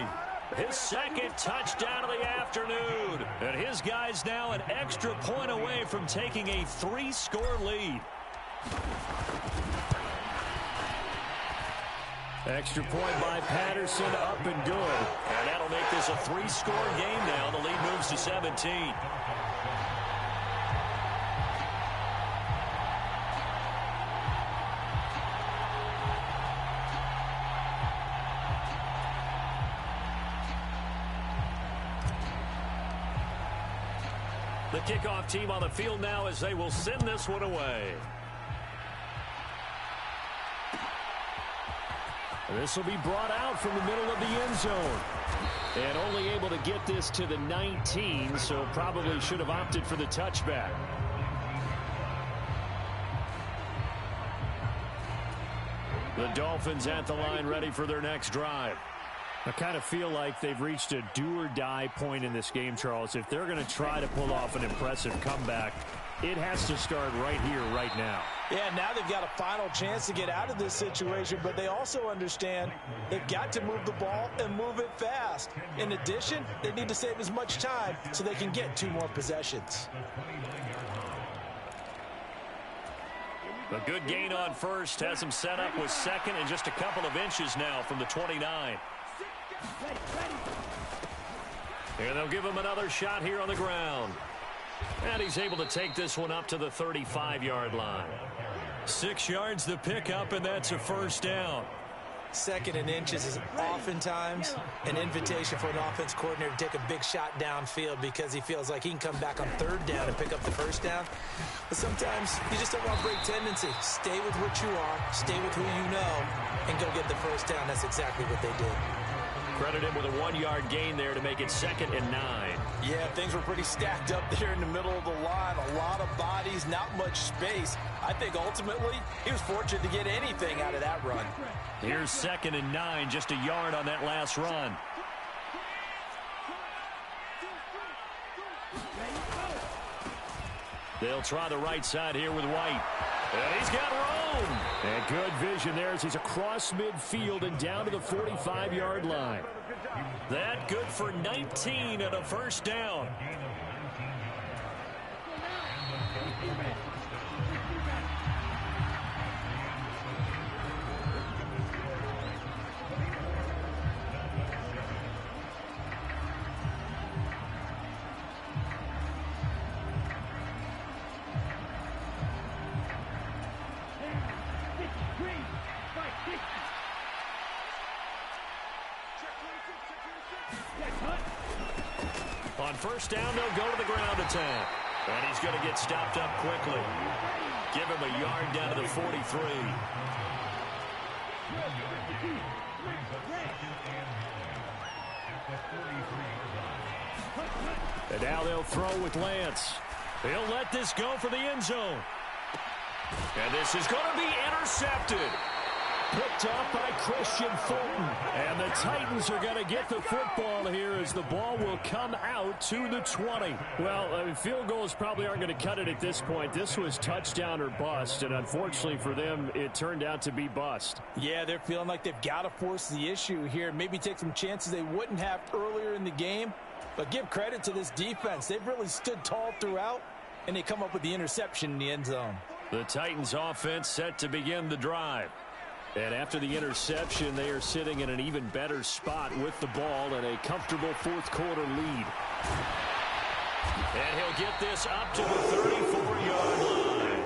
His 2nd touchdown of the afternoon. And his his guys now an extra point away from taking a 3-score lead. Extra point by Patterson, up and good. And that'll make this a 3-score game now. The lead moves to 17. The kickoff team on the field now as they will send this one away. This will be brought out from the middle of the end zone. And only able to get this to the 19, so probably should have opted for the touchback. The Dolphins at the line ready for their next drive. I kind of feel like they've reached a do-or-die point in this game, Charles. If they're going to try to pull off an impressive comeback, it has to start right here, right now. Yeah, now they've got a final chance to get out of this situation, but they also understand they've got to move the ball and move it fast. In addition, they need to save as much time so they can get 2 more possessions. A good gain on first has them set up with second and just a couple of inches now from the 29. And they'll give him another shot here on the ground. And he's able to take this one up to the 35-yard line. 6 yards the pickup, and that's a first down. Second and inches is oftentimes an invitation for an offense coordinator to take a big shot downfield because he feels like he can come back on 3rd down and pick up the first down. But sometimes you just don't want to break tendency. Stay with what you are, stay with who you know, and go get the first down. That's exactly what they did. Credit him with a 1-yard gain there to make it 2nd and 9. Yeah, things were pretty stacked up there in the middle of the line. A lot of bodies, not much space. I think ultimately he was fortunate to get anything out of that run. Here's 2nd and 9, just a yard on that last run. They'll try the right side here with White. And he's got room. And good vision there as he's across midfield and down to the 45-yard line. That good for 19 and a first down. On first down, they'll go to the ground attack. And he's going to get stopped up quickly. Give him a yard down to the 43. And now they'll throw with Lance. He'll let this go for the end zone. And this is going to be intercepted. Picked up by Christian Fulton. And the Titans are going to get the football here as the ball will come out to the 20. Well, field goals probably aren't going to cut it at this point. This was touchdown or bust, and unfortunately for them, it turned out to be bust. Yeah, they're feeling like they've got to force the issue here. Maybe take some chances they wouldn't have earlier in the game. But give credit to this defense. They've really stood tall throughout, and they come up with the interception in the end zone. The Titans offense set to begin the drive. And after the interception, they are sitting in an even better spot with the ball and a comfortable fourth quarter lead. And he'll get this up to the 34-yard line.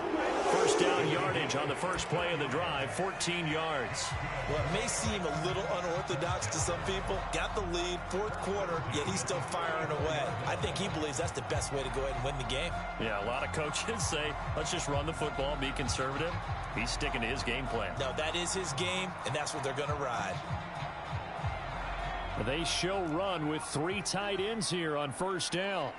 First down yardage on the first play of the drive, 14 yards. Well, it may seem a little unorthodox to some people. Got the lead, fourth quarter, yet he's still firing away. I think he believes that's the best way to go ahead and win the game. Yeah, a lot of coaches say, let's just run the football, be conservative. He's sticking to his game plan. No, that is his game, and that's what they're going to ride. They show run with 3 tight ends here on first down.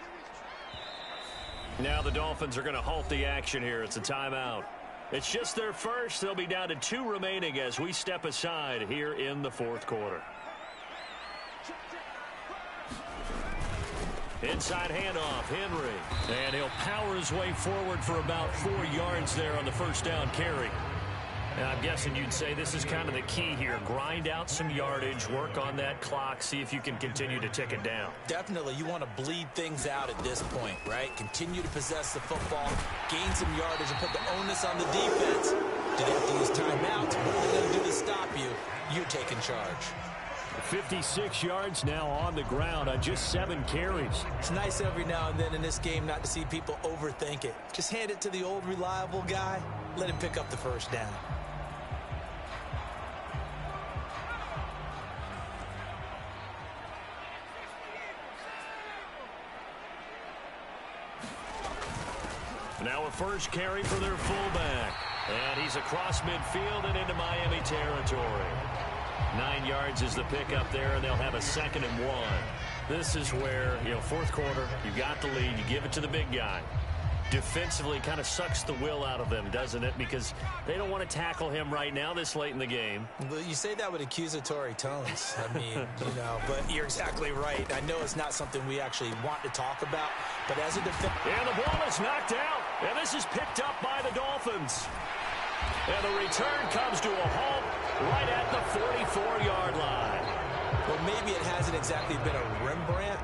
Now the Dolphins are going to halt the action here. It's a timeout. It's just their first. They'll be down to 2 remaining as we step aside here in the fourth quarter. Inside handoff, Henry. And he'll power his way forward for about 4 yards there on the first down carry. And I'm guessing you'd say this is kind of the key here. Grind out some yardage, work on that clock, see if you can continue to tick it down. Definitely. You want to bleed things out at this point, right? Continue to possess the football, gain some yardage, and put the onus on the defense. Do they have to use timeouts? What are they going to do to stop you? You're taking charge. 56 yards now on the ground on just 7 carries. It's nice every now and then in this game not to see people overthink it. Just hand it to the old reliable guy. Let him pick up the first down. Now a first carry for their fullback. And he's across midfield and into Miami territory. 9 yards is the pickup there, and they'll have a 2nd and 1. This is where, fourth quarter, you got the lead, you give it to the big guy. Defensively kind of sucks the will out of them, doesn't it? Because they don't want to tackle him right now this late in the game. Well, you say that with accusatory tones. I mean, but you're exactly right. I know it's not something we actually want to talk about, but as a defense... And the ball is knocked out, and this is picked up by the Dolphins. And the return comes to a halt right at the 44-yard line. Well, maybe it hasn't exactly been a Rembrandt,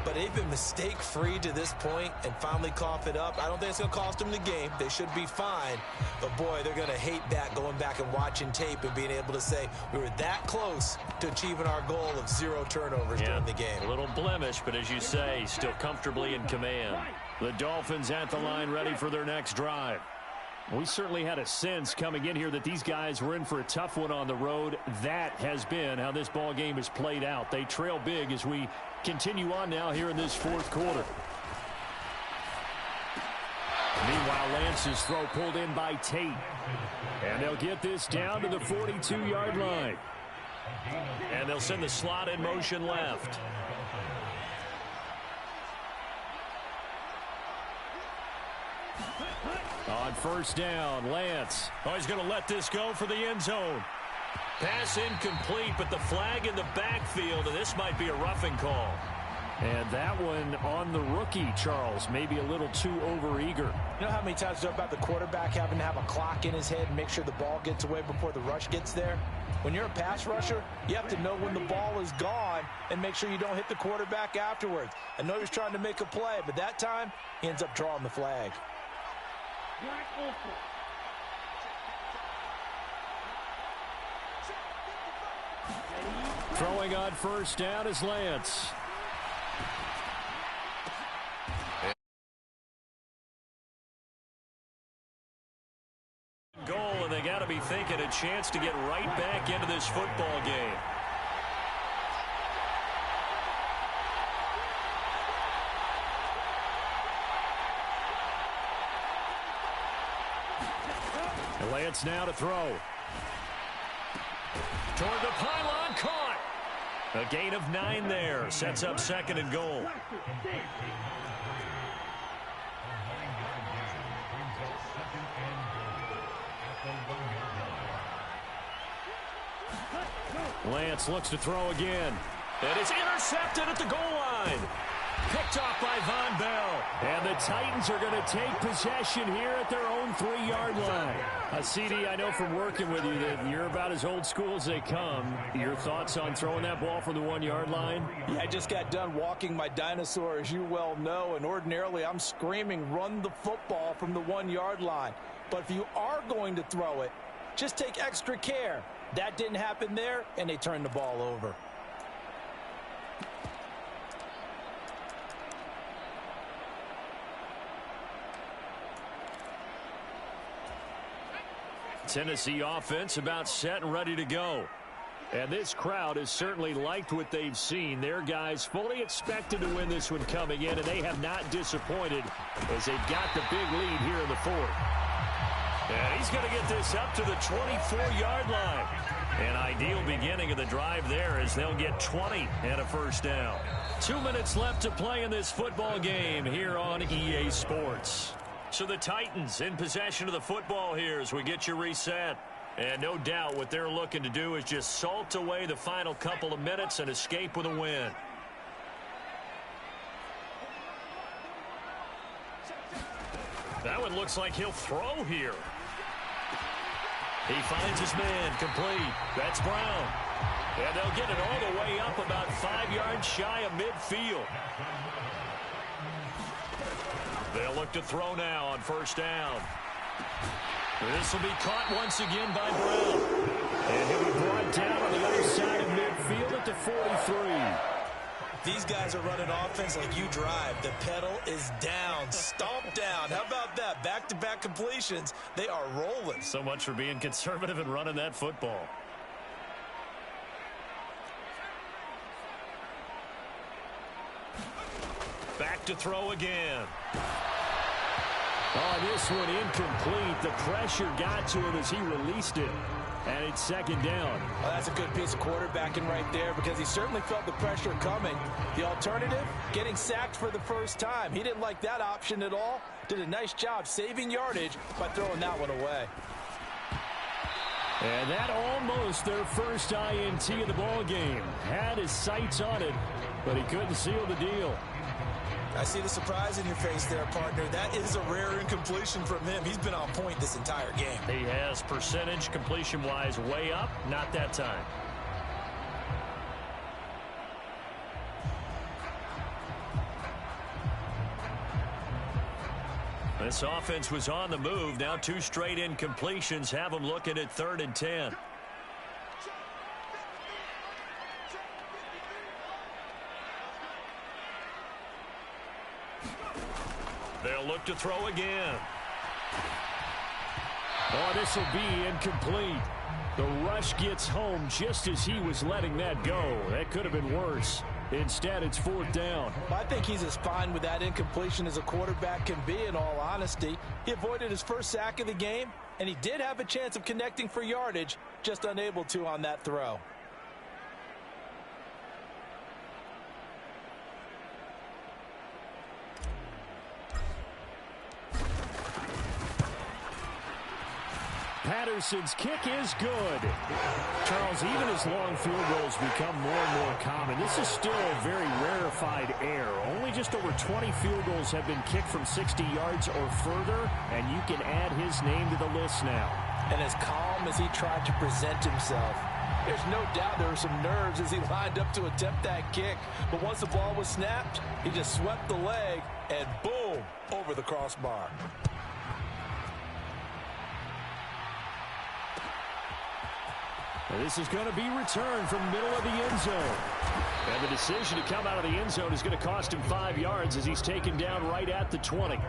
but they've been mistake-free to this point and finally cough it up. I don't think it's going to cost them the game. They should be fine. But, boy, they're going to hate that going back and watching tape and being able to say we were that close to achieving our goal of 0 turnovers during the game. A little blemish, but as you say, still comfortably in command. The Dolphins at the line ready for their next drive. We certainly had a sense coming in here that these guys were in for a tough one on the road. That has been how this ball game has played out. They trail big as we continue on now here in this fourth quarter. Meanwhile, Lance's throw pulled in by Tate. And they'll get this down to the 42-yard line. And they'll send the slot in motion left. On first down, Lance. Oh, he's going to let this go for the end zone. Pass incomplete, but the flag in the backfield, and this might be a roughing call. And that one on the rookie, Charles, maybe a little too overeager. You know how many times talk about the quarterback having to have a clock in his head and make sure the ball gets away before the rush gets there? When you're a pass rusher, you have to know when the ball is gone and make sure you don't hit the quarterback afterwards. I know he's trying to make a play, but that time he ends up drawing the flag. Throwing on first down is Lance. Goal, and they got to be thinking a chance to get right back into this football game. Lance now to throw. Toward the pylon, caught. A gain of 9 there. Sets up 2nd and goal. Lance looks to throw again. It is intercepted at the goal line. Picked off by Von Bell. And the Titans are going to take possession here at their own 3-yard line. CD, I know from working with you that you're about as old school as they come. Your thoughts on throwing that ball from the 1-yard line? Yeah, I just got done walking my dinosaur, as you well know, and ordinarily I'm screaming, run the football from the 1-yard line. But if you are going to throw it, just take extra care. That didn't happen there, and they turned the ball over. Tennessee offense about set and ready to go. And this crowd has certainly liked what they've seen. Their guys fully expected to win this one coming in, and they have not disappointed as they've got the big lead here in the fourth. And he's going to get this up to the 24-yard line. An ideal beginning of the drive there as they'll get 20 and a first down. 2 minutes left to play in this football game here on EA Sports. So the Titans in possession of the football here as we get you reset. And no doubt what they're looking to do is just salt away the final couple of minutes and escape with a win. That one looks like he'll throw here. He finds his man, complete. That's Brown. And they'll get it all the way up about 5 yards shy of midfield. They'll look to throw now on first down. This will be caught once again by Brown. And he'll be brought down on the other side of midfield at the 43. These guys are running offense like you drive. The pedal is down, stomp down. How about that? Back-to-back completions. They are rolling. So much for being conservative and running that football. Back to throw again. Oh, this one incomplete. The pressure got to him as he released it. And it's second down. Well, that's a good piece of quarterbacking right there because he certainly felt the pressure coming. The alternative, getting sacked for the first time. He didn't like that option at all. Did a nice job saving yardage by throwing that one away. And that almost their first INT of the ball game. Had his sights on it, but he couldn't seal the deal. I see the surprise in your face there, partner. That is a rare incompletion from him. He's been on point this entire game. He has percentage completion-wise way up. Not that time. This offense was on the move. Now 2 straight incompletions have them looking at 3rd and 10. They'll look to throw again. Oh, this will be incomplete. The rush gets home just as he was letting that go. That could have been worse. Instead, it's 4th down. I think he's as fine with that incompletion as a quarterback can be, in all honesty. He avoided his first sack of the game, and he did have a chance of connecting for yardage, just unable to on that throw. Patterson's kick is good. Charles, even as long field goals become more and more common, this is still a very rarefied air. Only just over 20 field goals have been kicked from 60 yards or further, and you can add his name to the list now. And as calm as he tried to present himself, there's no doubt there were some nerves as he lined up to attempt that kick. But once the ball was snapped, he just swept the leg, and boom, over the crossbar. This is going to be returned from the middle of the end zone. And the decision to come out of the end zone is going to cost him 5 yards as he's taken down right at the 20.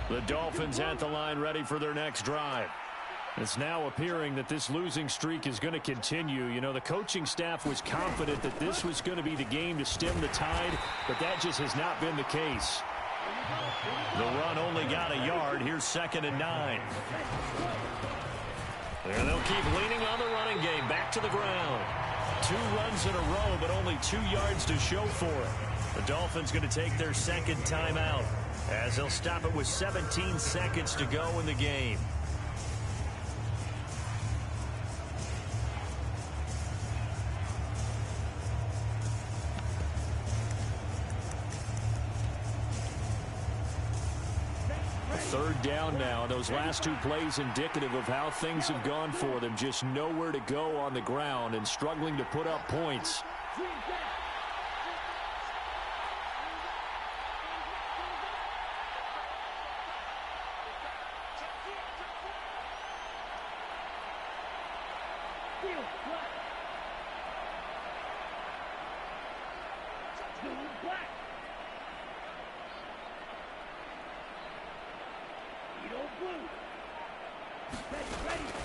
The Dolphins at the line ready for their next drive. It's now appearing that this losing streak is going to continue. You know, the coaching staff was confident that this was going to be the game to stem the tide, but that just has not been the case. The run only got a yard. Here's 2nd and 9. And they'll keep leaning on the running game. Back to the ground. 2 runs in a row, but only 2 yards to show for it. The Dolphins going to take their 2nd timeout, as they'll stop it with 17 seconds to go in the game. Third down now. Those last 2 plays indicative of how things have gone for them. Just nowhere to go on the ground and struggling to put up points.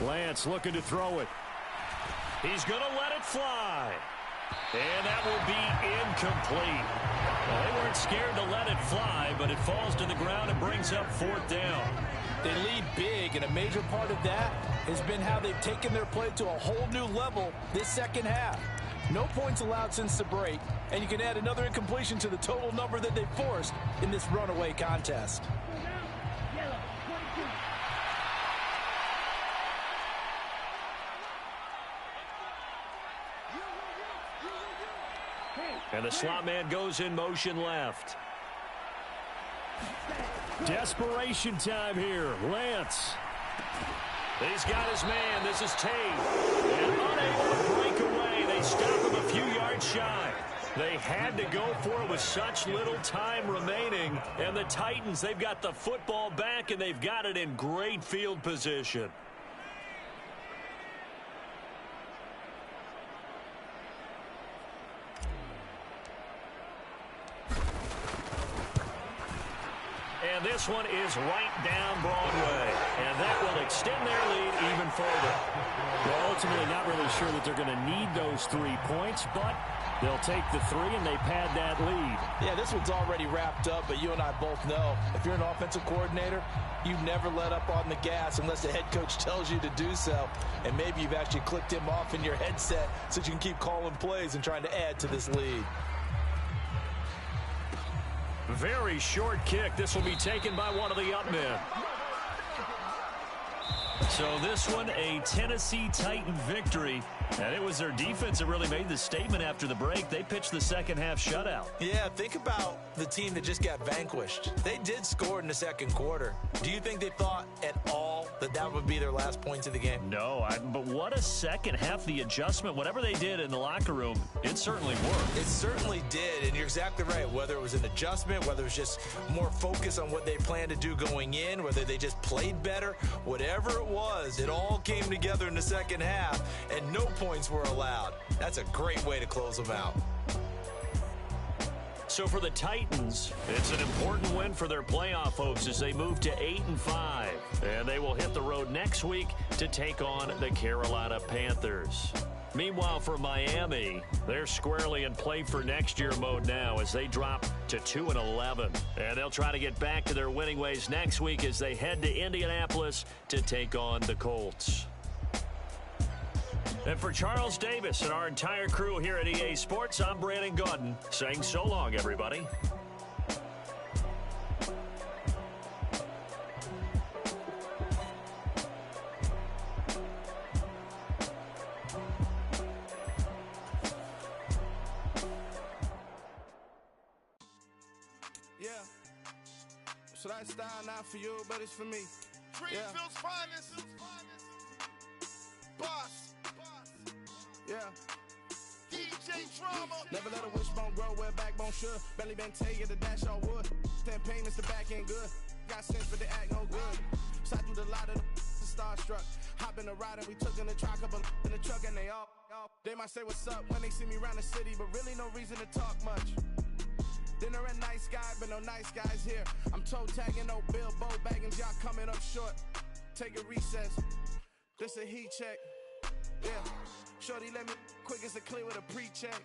Lance looking to throw it. He's going to let it fly. And that will be incomplete. Well, they weren't scared to let it fly, but it falls to the ground and brings up 4th down. They lead big, and a major part of that has been how they've taken their play to a whole new level this second half. No points allowed since the break, and you can add another incompletion to the total number that they forced in this runaway contest. And the slot man goes in motion left. Desperation time here. Lance. He's got his man. This is Tate. And unable to break away. They stop him a few yards shy. They had to go for it with such little time remaining. And the Titans, they've got the football back, and they've got it in great field position. And this one is right down Broadway. And that will extend their lead even further. Well, ultimately not really sure that they're going to need those 3 points, but they'll take the 3 and they pad that lead. Yeah, this one's already wrapped up, but you and I both know if you're an offensive coordinator, you never let up on the gas unless the head coach tells you to do so. And maybe you've actually clicked him off in your headset so you can keep calling plays and trying to add to this lead. Very short kick. This will be taken by one of the up men. So this one, a Tennessee Titan victory. And it was their defense that really made the statement after the break. They pitched the second half shutout. Yeah, think about the team that just got vanquished. They did score in the second quarter. Do you think they thought at all that that would be their last points of the game? No, but what a second half. The adjustment, whatever they did in the locker room, it certainly worked. It certainly did, and you're exactly right. Whether it was an adjustment, whether it was just more focus on what they planned to do going in, whether they just played better, whatever it was, it all came together in the second half, and no points were allowed. That's a great way to close them out. So for the Titans, it's an important win for their playoff hopes as they move to 8-5. And they will hit the road next week to take on the Carolina Panthers. Meanwhile, for Miami, they're squarely in play for next year mode now as they drop to 2-11. And they'll try to get back to their winning ways next week as they head to Indianapolis to take on the Colts. And for Charles Davis and our entire crew here at EA Sports, I'm Brandon Gaudin saying so long, everybody. Yeah. So that style not for you, but it's for me. Greenfield's finest. Boss. Yeah. DJ Drama. Never let a wishbone grow where backbone should. Belly been taken the dash all wood. 10 payments, the back end good. Got sense, but they act no good. Side through the lot of the starstruck. Hop in the ride and we took in the truck, couple in the truck, and they all. They might say what's up when they see me around the city, but really no reason to talk much. Dinner a nice guy, but no nice guys here. I'm toe tagging, no Bilbo Baggins, y'all coming up short. Take a recess. This a heat check. Yeah. Shorty let me quick as a clear with a pre-check.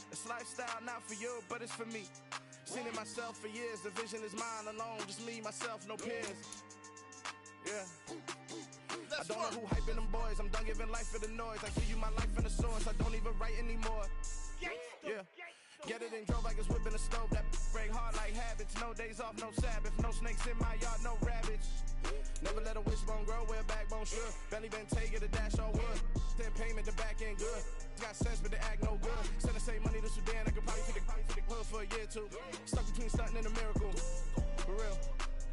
It's lifestyle not for you, but it's for me. Seen it myself for years. The vision is mine alone. Just me, myself, no peers. Yeah. I don't know who hyping them boys. I'm done giving life for the noise. I give you my life in the source. I don't even write anymore. Yeah. Get it and drove like it's whipping a stove. That break hard like habits. No days off, no Sabbath. No snakes in my yard, no rabbits. Never let a wishbone grow where backbone should. Belly been taking the dash all wood. 10 payment, the back end good. Got sense, but they act no good. Send the same money to Sudan. I could probably take the hood for a year or two. Stuck between stunting and a miracle. For real.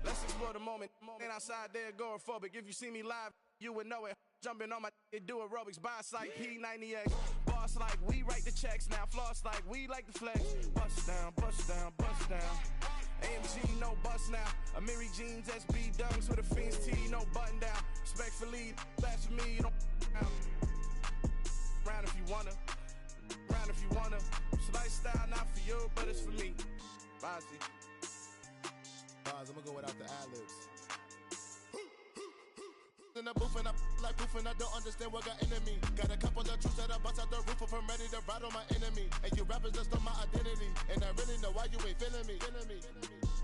Let's explore the moment. Ain't outside there agoraphobic. If you see me live, you would know it. Jumping on my do aerobics. Boss like P90X. Boss like we write the checks now. Floss like we like the flex. Bust down, bust down, bust down. AMG, no bust now. Amiri jeans, SB dunks with a Fiends tee, no button down. Respect for lead, that's for me, you don't down. Round if you wanna, round if you wanna. It's lifestyle not for you, but it's for me. Bozzy. Bars, I'm gonna go without the ad-libs. In the booth and I like proof and I don't understand what got into me. Got a couple of truths that I bust out the roof if I'm ready to ride on my enemy. And you rappers just on my identity. And I really know why you ain't feeling me.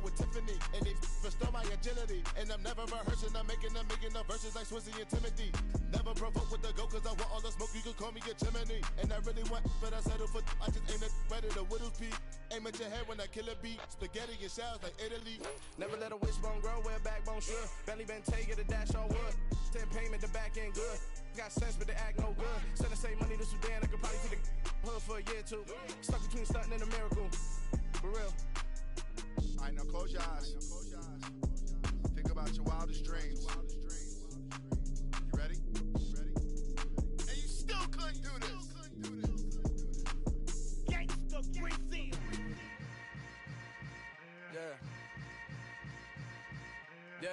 With Tiffany and they restore my agility. And I'm never rehearsing, I'm making up verses like Swizzy and Timothy. Never provoke with the go cause I want all the smoke, you can call me a chimney. And I really want, but I settle for I just ain't ready to Whittles peak. Aim at your head when I kill a beat. Spaghetti and shells like Italy. Never let a wishbone grow where backbone should. Belly been taking the dash all wood. 10 payment, the back end good. got sense, but they act no good. Send the same money to Sudan, I could probably see the hood for a year or two. Stuck between stunting and a miracle. For real. Alright, now close your eyes. Think about your wildest dreams. You ready? And you still couldn't do this. Gangsta Brazil. Yeah. Yeah.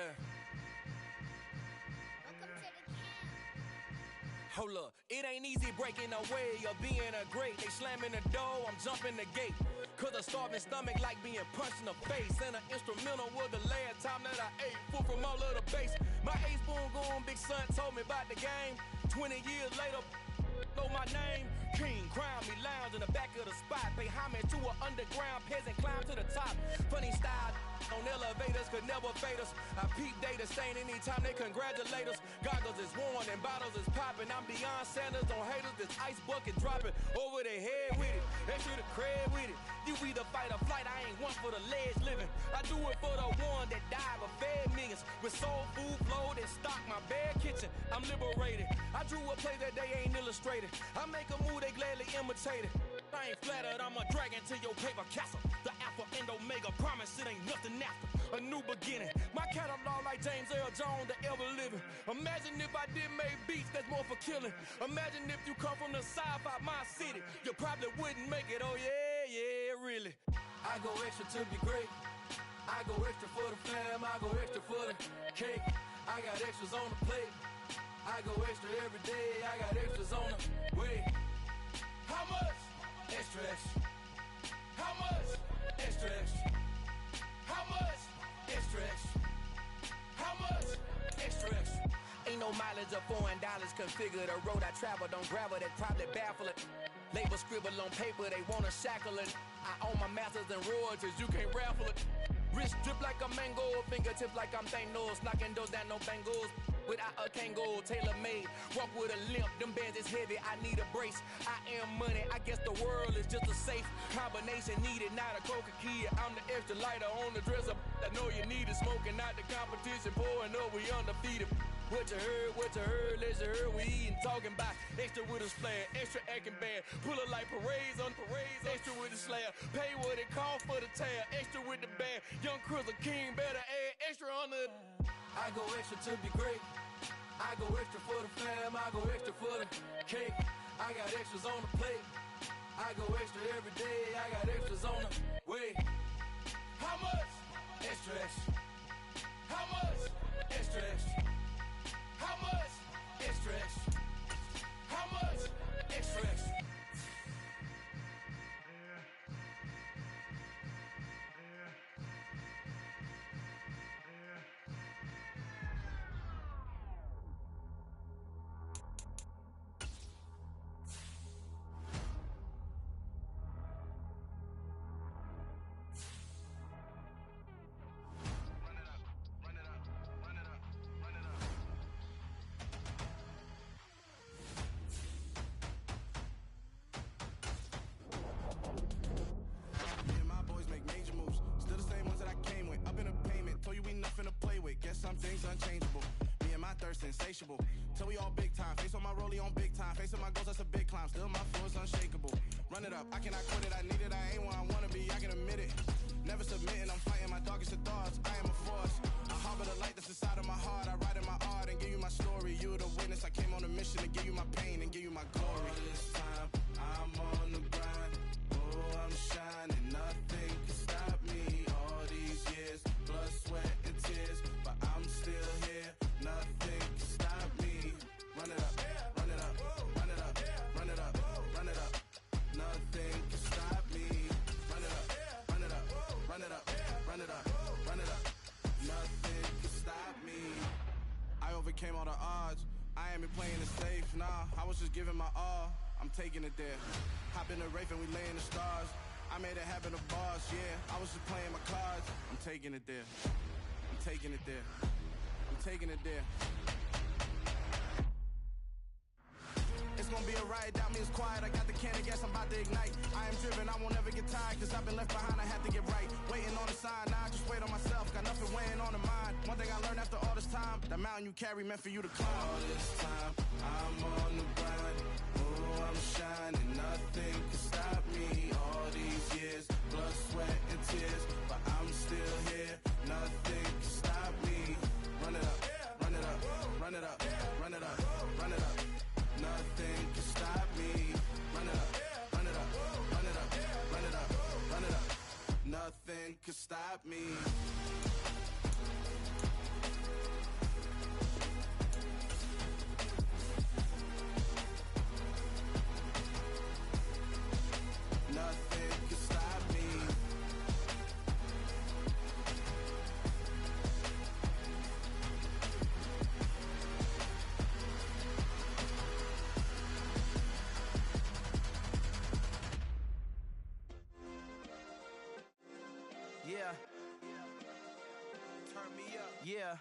Hold up, it ain't easy breaking away or being a great. They slamming the door, I'm jumping the gate. Cause a starving stomach like being punched in the face. And an instrumental was the last time that I ate. Food from all of the bass. My ace boom goon, big son told me about the game. 20 years later, know my name. King, crown me, lounge in the back of the spot. Pay homage to an underground peasant, climb to the top. Funny style on elevators could never fade us. I peep data stain anytime they congratulate us. Goggles is worn and bottles is popping. I'm Deion Sanders on haters, this ice bucket dropping over their head with it. They should have cred with it. You either fight or flight, I ain't one for the ledge living. I do it for the one that died but fed millions. With soul food flowed and stock my bare kitchen. I'm liberated. I drew a play that they ain't illustrated. I make a move, they gladly imitate it. I ain't flattered, I'm a dragon to your paper castle. The Alpha and Omega, promise it ain't nothing after. A new beginning. My catalog like James Earl Jones, the ever living. Imagine if I did make beats that's more for killing. Imagine if you come from the south out my city. You probably wouldn't make it, oh yeah, really. I go extra to be great. I go extra for the fam, I go extra for the cake. I got extras on the plate. I go extra every day, I got extras on the way. How much? Extra, extra. How much? Extra, extra. How much? Extra, extra. How much? Extra, extra. Ain't no mileage of $4 configure the road I travel. Don't gravel, that probably baffle it. Label scribble on paper, they wanna shackle it. I own my masters and royalties, you can't raffle it. Wrist drip like a mango, fingertips like I'm Thanos. Knocking doors down, no bangles. Without a Kango, tailor-made. Walk with a limp, them bands is heavy, I need a brace. I am money, I guess the world is just a safe combination needed, not a coca key. I'm the extra lighter on the dresser. I know you need it, smoking out the competition, pouring up, we undefeated. What you heard, let's you heard, we eating, talking about extra with a splash, extra acting bad. Pull it like parades on parades, extra with the slayer. Pay what it cost for the tail, extra with the band. Young Chris, a king, better add extra on the. I go extra to be great. I go extra for the fam, I go extra for the cake. I got extras on the plate. I go extra every day, I got extras on the way. How much? Extra, extra. How much? Extra, extra. How much? Extra, extra. How much? Extra, extra. Some things unchangeable. Me and my thirst insatiable. Till we all big time. Face on my rollie on big time. Facing my goals, that's a big climb. Still my flow is unshakable. Run it up, I cannot quit it. I need it, I ain't where I wanna be. I can admit it. Never submitting, I'm fighting my darkest of thoughts. I am a force. I harbor the light that's inside of my heart. I write in my art and give you my story. You the witness. I came on a mission to give you my pain and give you my glory. All this time, I'm on the grind. Oh, I'm shining. Nothing can stop me. All these years, blood, sweat, and tears. But I'm still here. Nothing can stop me. Run it up, run it up, run it up, run it up, run it up. Nothing can stop me. Run it up, run it up, run it up, run it up, run it up. Nothing can stop me. I overcame all the odds. I ain't been playing it safe, nah. I was just giving my all. I'm taking it there. Hop in the Wraith and we lay in the stars. I made it happen to boss, yeah. I was just playing my cards. I'm taking it there. I'm taking it there. I'm taking it there. It's gonna be a riot, doubt me it's quiet. I got the can of gas, I'm about to ignite. I am driven, I won't ever get tired. Cause I've been left behind, I have to get right. Waiting on a sign, now I just wait on myself. Got nothing weighing on the mind. One one thing I learned after all this time, the mountain you carry meant for you to climb. All this time, I'm on the grind. Oh, I'm shining, nothing can stop me. All these years, blood, sweat, and tears, but I'm still here. Nothing can stop me. Run it up, run it up, run it up, run it up, run it up. Nothing can stop me. Run it up, run it up, run it up, run it up, run it up. Nothing can stop me. Nothing can stop me. Yeah. Turn me up. Yeah.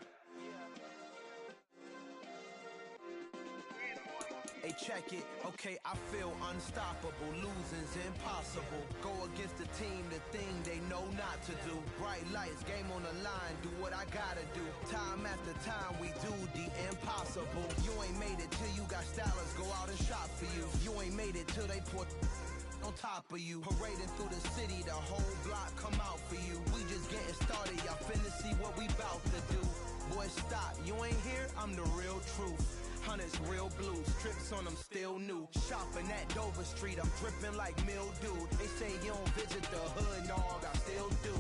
Hey, check it. Okay, I feel unstoppable. Losing's impossible. Go against the team, the thing they know not to do. Bright lights, game on the line, do what I gotta do. Time after time, we do the impossible. You ain't made it till you got stylists go out and shop for you. You ain't made it till they put on top of you. Parading through the city, the whole block come out for you. We just getting started, y'all finna see what we bout to do. Boy, stop, you ain't here, I'm the real truth. Hunters, real blue, strips on them still new. Shopping at Dover Street, I'm dripping like mildew. They say you don't visit the hood, dog, I still do.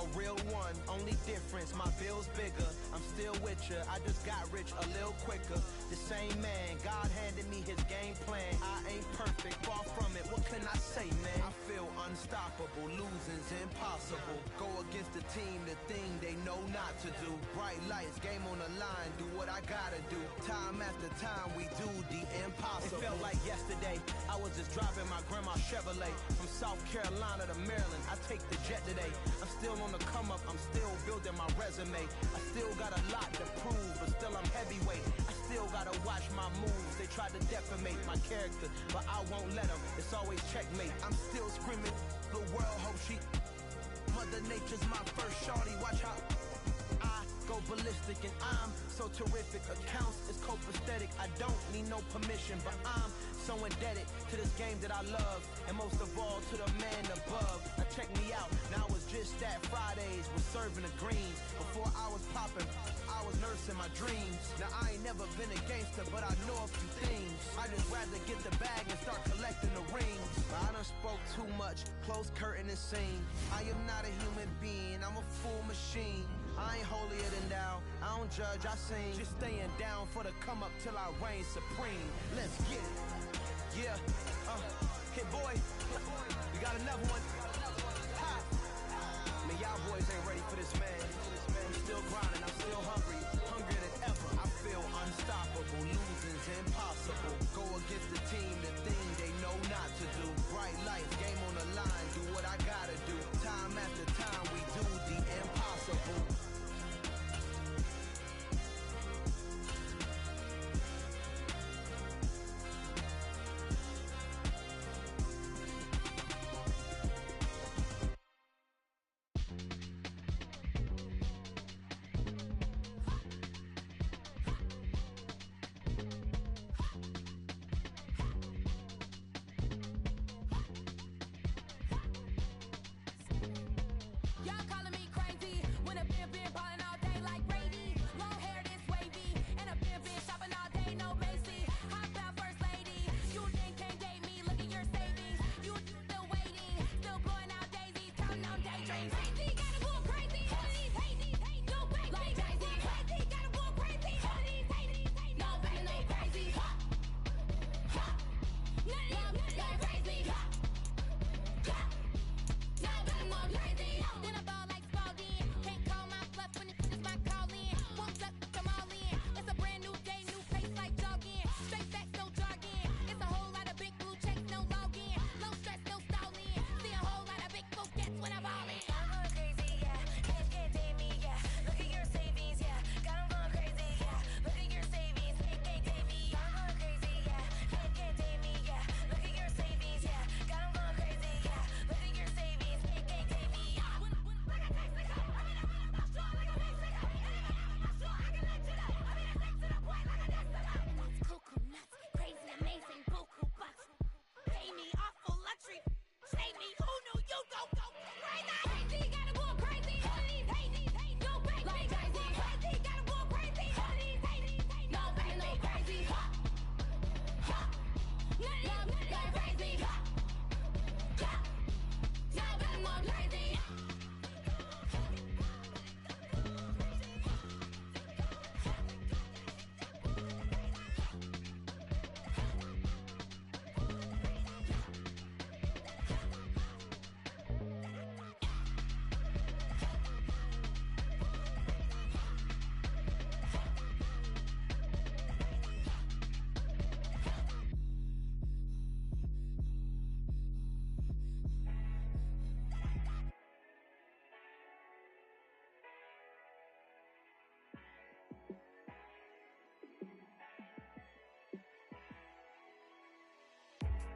A real one, only difference, my bill's bigger. I'm still with ya, I just got rich a little quicker. The same man, God handed me his game plan. I ain't perfect, far from it, what can I say, man? I feel unstoppable, losing's impossible. Go against the team, the thing they know not to do. Bright lights, game on the line, do what I gotta do. Time after time, we do the impossible. It felt like yesterday, I was just driving my grandma's Chevrolet. From South Carolina to Maryland, I take the jet today. I'm still on the come up, I'm still building my resume. I still got a lot to prove, but still I'm heavyweight. I still gotta watch my moves. They tried to defamate my character, but I won't let them. It's always checkmate. I'm still screaming, the world hope she. Mother Nature's my first shorty, watch how I go ballistic and I'm so terrific. Accounts is copacetic, I don't need no permission, but I'm so indebted to this game that I love, and most of all to the man above. Now check me out, now it was just that Fridays was serving the greens. Before I was popping, I was nursing my dreams. Now I ain't never been a gangster, but I know a few things. I just rather get the bag and start collecting the rings. But I done spoke too much, close curtain and scene. I am not a human being, I'm a full machine. I ain't holier than thou, I don't judge, I sing. Just staying down for the come up till I reign supreme. Let's get it. Yeah, hit boy, we got another one. Ha. Man, y'all boys ain't ready for this, man. I'm still grinding, I'm still hungry, hungrier than ever. I feel unstoppable, losing's impossible. Go against the team, the thing they know not to do. Bright lights, game on the line, do what I gotta do. Time after time, we do the impossible.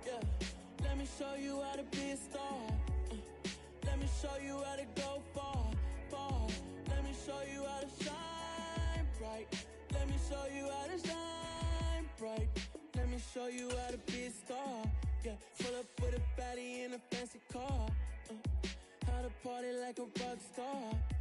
yeah. Let me show you how to be a star. Let me show you how to go far, far. Let me show you how to shine bright. Let me show you how to shine bright. Let me show you how to be a star. Yeah, pull up with a baddie in a fancy car. How to party like a rock star.